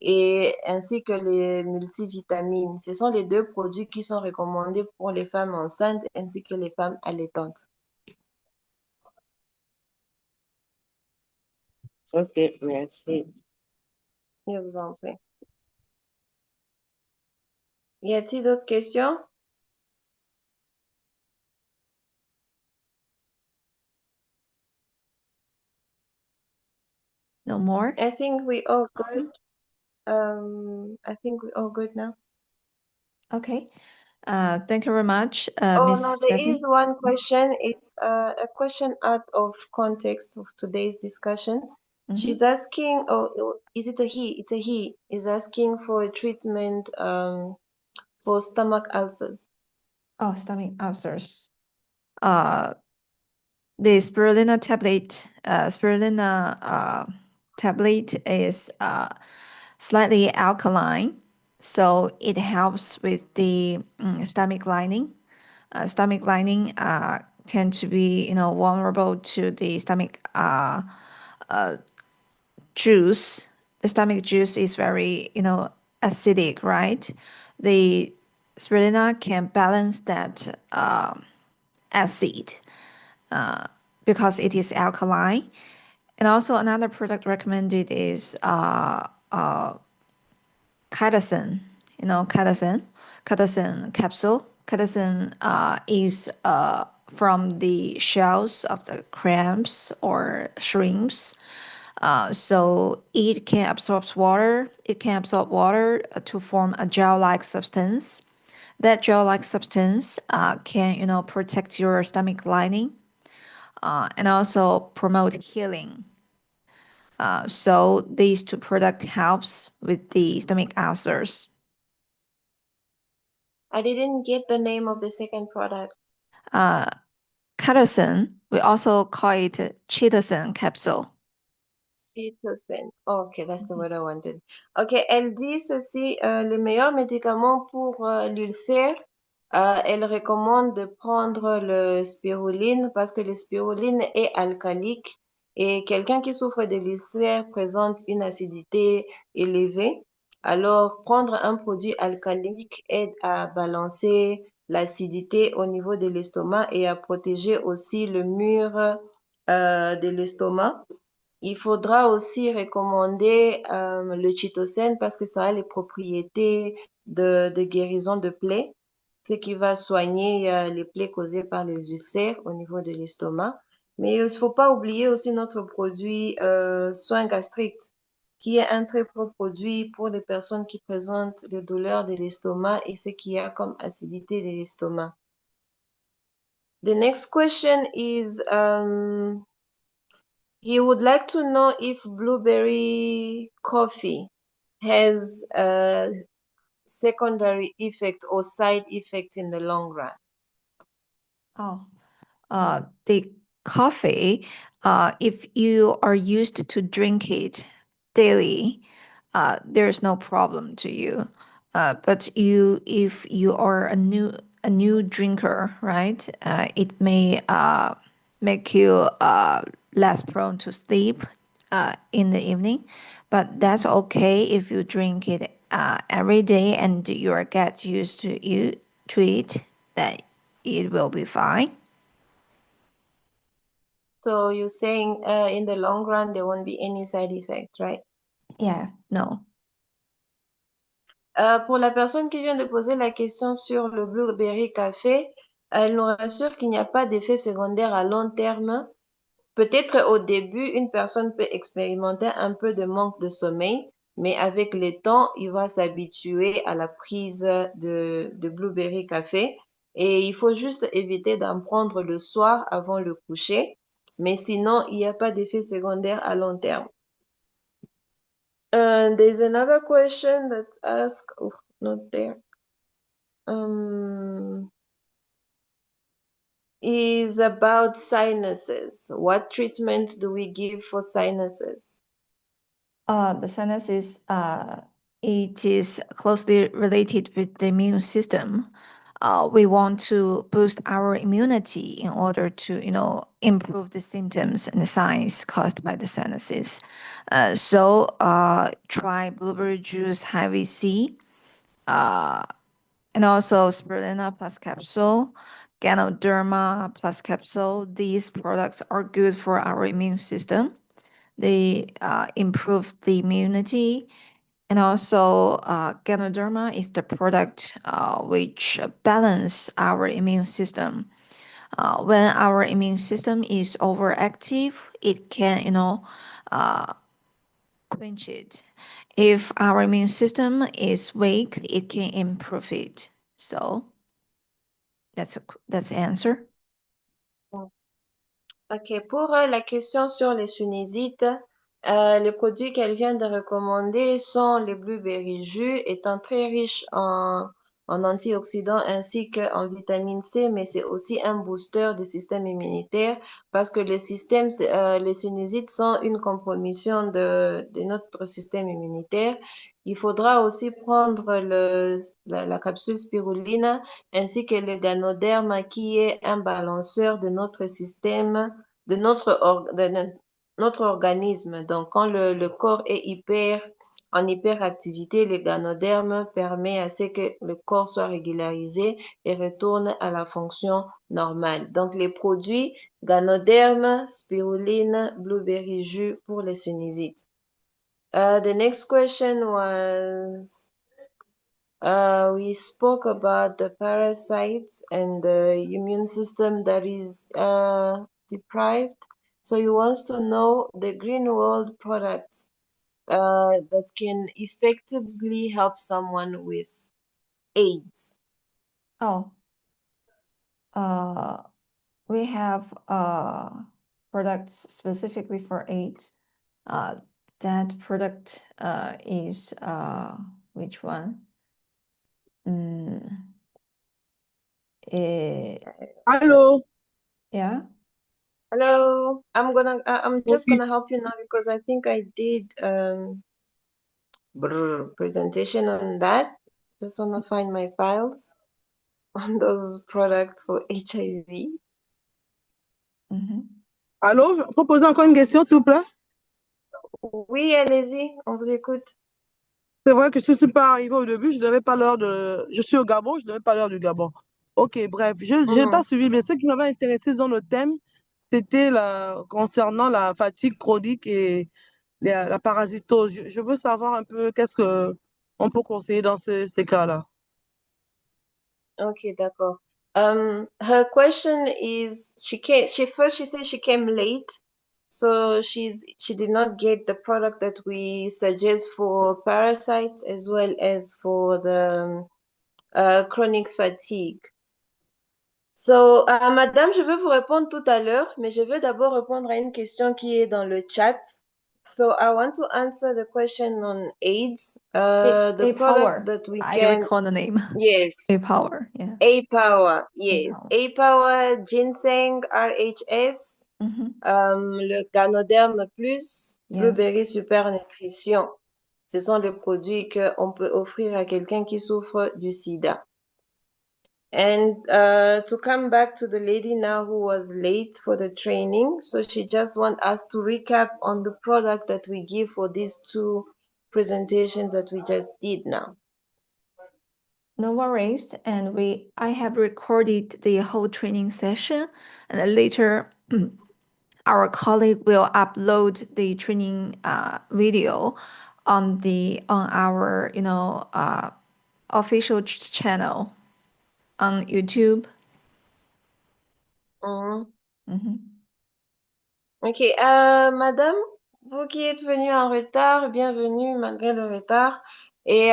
et ainsi que les multivitamines. Ce sont les deux produits qui sont recommandés pour les femmes enceintes ainsi que les femmes allaitantes. Ok, merci. Je vous en prie. Y a-t-il d'autres questions? No more? I think we all good. I think we all good now. Okay. Thank you very much, Oh Miss no, there is Stephanie. one question. It's a question out of context of today's discussion. She's Mhm. asking, oh, is it a he? It's a he. Is asking for a treatment for stomach ulcers. Oh, stomach ulcers. Uh, the spirulina tablet is slightly alkaline, so it helps with the stomach lining. Stomach lining tend to be, vulnerable to the stomach uh, juice. The stomach juice is very, acidic, right? The spirulina can balance that acid because it is alkaline. And also another product recommended is Catacin, Catacin capsule. Catacin is from the shells of the crabs or shrimps. So it can absorb water. It can absorb water to form a gel-like substance. That gel-like substance can, protect your stomach lining and also promote healing. So these two products helps with the stomach ulcers. I didn't get the name of the second product. Uh, Catacin, we also call it Chitosan capsule. Pitocin. Okay, that's the word I wanted. Ok, elle dit ceci, les meilleurs médicaments pour l'ulcère, elle recommande de prendre le spiruline parce que le spiruline est alcalique et quelqu'un qui souffre de l'ulcère présente une acidité élevée. Alors, prendre un produit alcalique aide à balancer l'acidité au niveau de l'estomac et à protéger aussi le mur de l'estomac. Il faudra aussi recommander le chitosène parce que ça a les propriétés de guérison de plaies, ce qui va soigner les plaies causées par les ulcères au niveau de l'estomac. Mais il ne faut pas oublier aussi notre produit soin gastrique, qui est un très bon produit pour les personnes qui présentent des douleurs de l'estomac et ce qu'il y a comme acidité de l'estomac. The next question is he would like to know if blueberry coffee has a secondary effect or side effect in the long run. Oh, the coffee, if you are used to drink it daily, there's no problem to you. But if you are a new drinker, right? It may make you less prone to sleep in the evening, but that's okay if you drink it every day and you are get used to it. That it will be fine. So you're saying in the long run there won't be any side effect, right? Yeah, no. Pour la personne qui vient de poser la question sur le blueberry café, elle nous rassure qu'il n'y a pas d'effet secondaire à long terme. Peut-être au début, une personne peut expérimenter un peu de manque de sommeil, mais avec le temps, il va s'habituer à la prise de blueberry café. Et il faut juste éviter d'en prendre le soir avant le coucher. Mais sinon, il n'y a pas d'effet secondaire à long terme. There's another question that's asked, oh, not there. Is about sinuses. What treatment do we give for sinuses? The sinuses, it is closely related with the immune system. We want to boost our immunity in order to, improve the symptoms and the signs caused by the sinuses. So try blueberry juice heavy C, and also spirulina plus capsule, Ganoderma plus capsule. These products are good for our immune system. They improve the immunity. And also, Ganoderma is the product which balance our immune system. When our immune system is overactive, it can, quench it. If our immune system is weak, it can improve it. So, That's the answer. Ok, pour la question sur les sunisites, les produits qu'elle vient de recommander sont les blueberry jus, étant très riches en antioxydants ainsi qu'en vitamine C, mais c'est aussi un booster du système immunitaire parce que les sinusites sont une compromission de notre système immunitaire. Il faudra aussi prendre la capsule spiruline ainsi que le Ganoderma qui est un balanceur de notre système de notre organisme. Donc, quand le corps est en hyperactivité, le ganoderme permet à ce que le corps soit régularisé et retourne à la fonction normale. Donc, les produits ganoderme, spiruline, blueberry jus pour les sinusites. The next question was, we spoke about the parasites and the immune system that is deprived. So he wants to know the green world products that can effectively help someone with AIDS. Oh, we have products specifically for AIDS. That product is which one? Allô? Yeah. Hello, I'm just Oui. gonna help you now because I think I did presentation on that. Just wanna find my files on those products for HIV. Allô? Je peux poser encore une question, s'il vous plaît? Oui, allez-y, on vous écoute. C'est vrai que je ne suis pas arrivée au début, je n'avais pas l'heure de... Je suis au Gabon, je n'avais pas l'heure du Gabon. Ok, bref, je n'ai pas suivi, mais ce qui m'avait intéressé dans le thème, c'était concernant la fatigue chronique et la parasitose. Je veux savoir un peu qu'est-ce que on peut conseiller dans ces cas-là. Okay, d'accord. Her question is she said she came late, so she did not get the product that we suggest for parasites as well as for the chronic fatigue. So, madame, je vais vous répondre tout à l'heure, mais je vais d'abord répondre à une question qui est dans le chat. So, I want to answer the question on AIDS. The products that we I can... recall the name. Yes. A-Power, yeah. A-Power, yes. A-Power. A-Power, ginseng, RHS, le Ganoderm Plus, Yes. Blueberry Super Nutrition. Ce sont les produits qu'on peut offrir à quelqu'un qui souffre du sida. And to come back to the lady now who was late for the training, so she just want us to recap on the product that we give for these two presentations that we just did now. No worries. And I have recorded the whole training session, and later our colleague will upload the training video on our official channel on YouTube. Ok, madame, vous qui êtes venue en retard, bienvenue malgré le retard. Et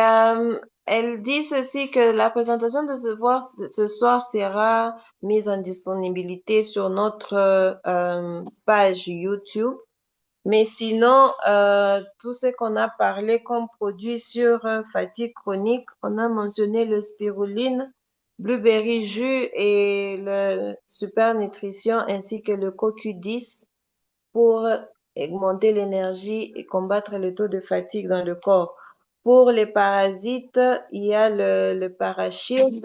elle dit ceci que la présentation de ce soir sera mise en disponibilité sur notre page YouTube. Mais sinon, tout ce qu'on a parlé comme produit sur fatigue chronique, on a mentionné le spiruline, blueberry jus et le super nutrition ainsi que le CoQ10 pour augmenter l'énergie et combattre le taux de fatigue dans le corps. Pour les parasites, il y a le Parashield.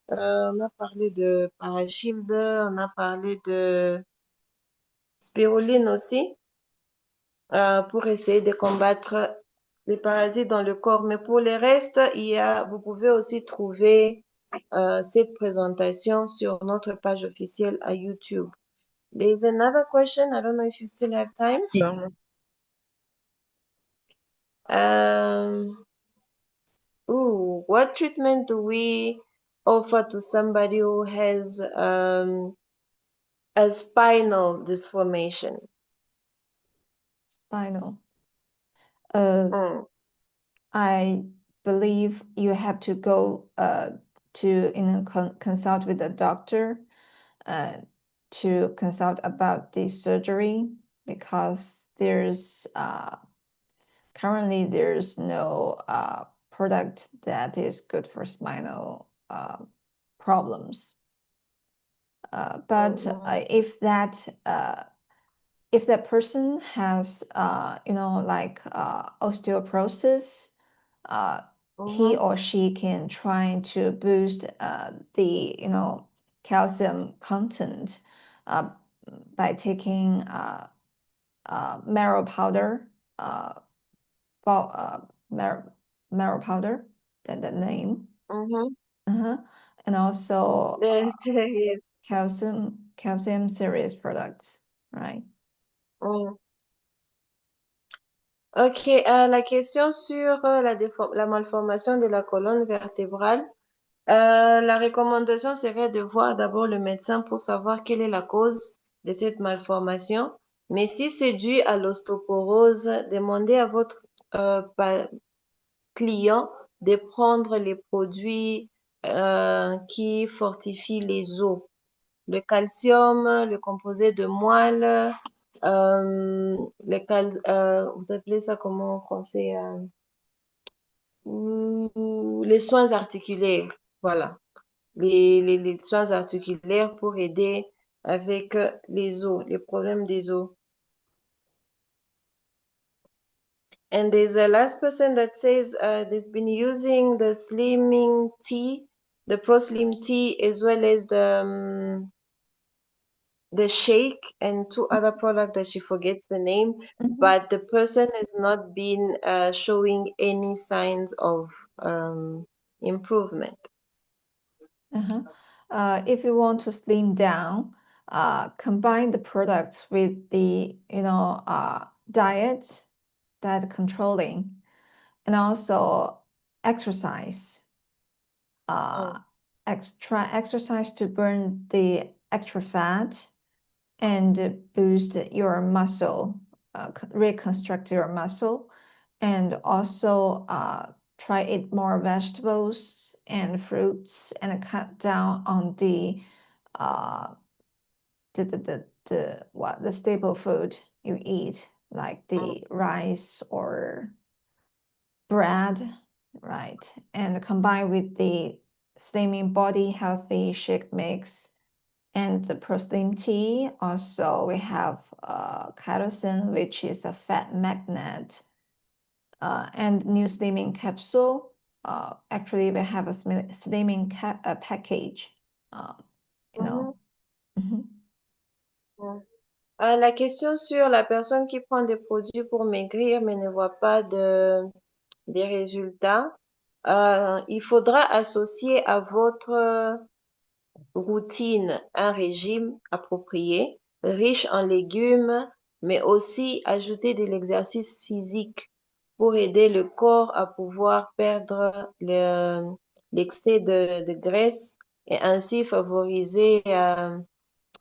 On a parlé de Parashield, on a parlé de spiruline aussi. Pour essayer de combattre les parasites dans le corps. Mais pour les restes, vous pouvez aussi trouver cette présentation sur notre page officielle à YouTube. There's another question. I don't know if you still have time. Non. What treatment do we offer to somebody who has a spinal disformation? Spinal. I believe you have to go to consult with the doctor, to consult about the surgery, because currently there's no product that is good for spinal problems. But if that person has like osteoporosis, he or she can try to boost the calcium content by taking marrow powder, marrow powder, the name. And also calcium series products, right? Ok, la question sur la malformation de la colonne vertébrale. La recommandation serait de voir d'abord le médecin pour savoir quelle est la cause de cette malformation. Mais si c'est dû à l'ostéoporose, demandez à votre client de prendre les produits qui fortifient les os. Le calcium, le composé de moelle, vous appelez ça comment en français? Les soins articulaires, voilà. Les soins articulaires pour aider avec les os, les problèmes des os. And there's a last person that says they've been using the Slimming tea, the Pro Slim tea, as well as the shake and two other products that she forgets the name, but the person has not been showing any signs of improvement. If you want to slim down, combine the products with the diet controlling, and also exercise. Try exercise to burn the extra fat and boost your muscle, reconstruct your muscle, and also try eat more vegetables and fruits and cut down on the staple food you eat, like the rice or bread, right? And combine with the Slimming Body Healthy Shake Mix and the Pro Slim tea. Also, we have chitosan, which is a fat magnet, and new slimming capsule. Actually, we have a slimming package. La question sur la personne qui prend des produits pour maigrir mais ne voit pas des résultats, il faudra associer à votre routine un régime approprié, riche en légumes, mais aussi ajouter de l'exercice physique pour aider le corps à pouvoir perdre l'excès de graisse et ainsi favoriser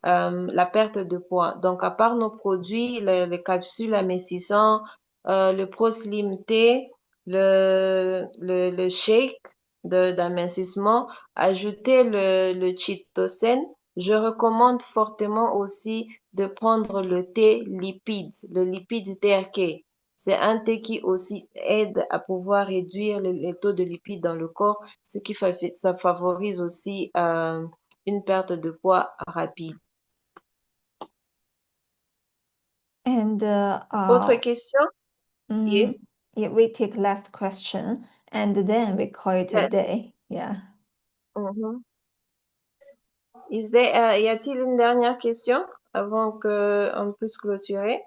la perte de poids. Donc, à part nos produits, les capsules amincissants, le Pro Slim T, le shake d'amincissement, ajouter le chitosan. Je recommande fortement aussi de prendre le thé lipide, le lipide TRK. C'est un thé qui aussi aide à pouvoir réduire les taux de lipides dans le corps, ce qui ça favorise aussi une perte de poids rapide. And Autre question? Yes. Yeah, we take last question and then we call it a day. Yeah. Y a-t-il une dernière question avant qu'on puisse clôturer?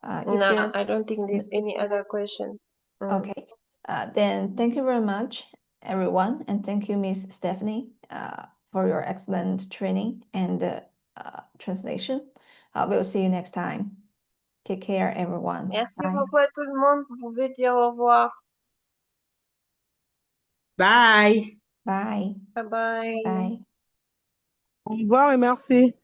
No, I don't think there's any other question. Okay. Then thank you very much, everyone, and thank you, Miss Stephanie, for your excellent training and translation. We'll see you next time. Take care, everyone. Merci Bye. beaucoup à tout le monde. Vous pouvez dire au revoir. Bye. Bye. Bye bye. Bye. Au revoir et merci.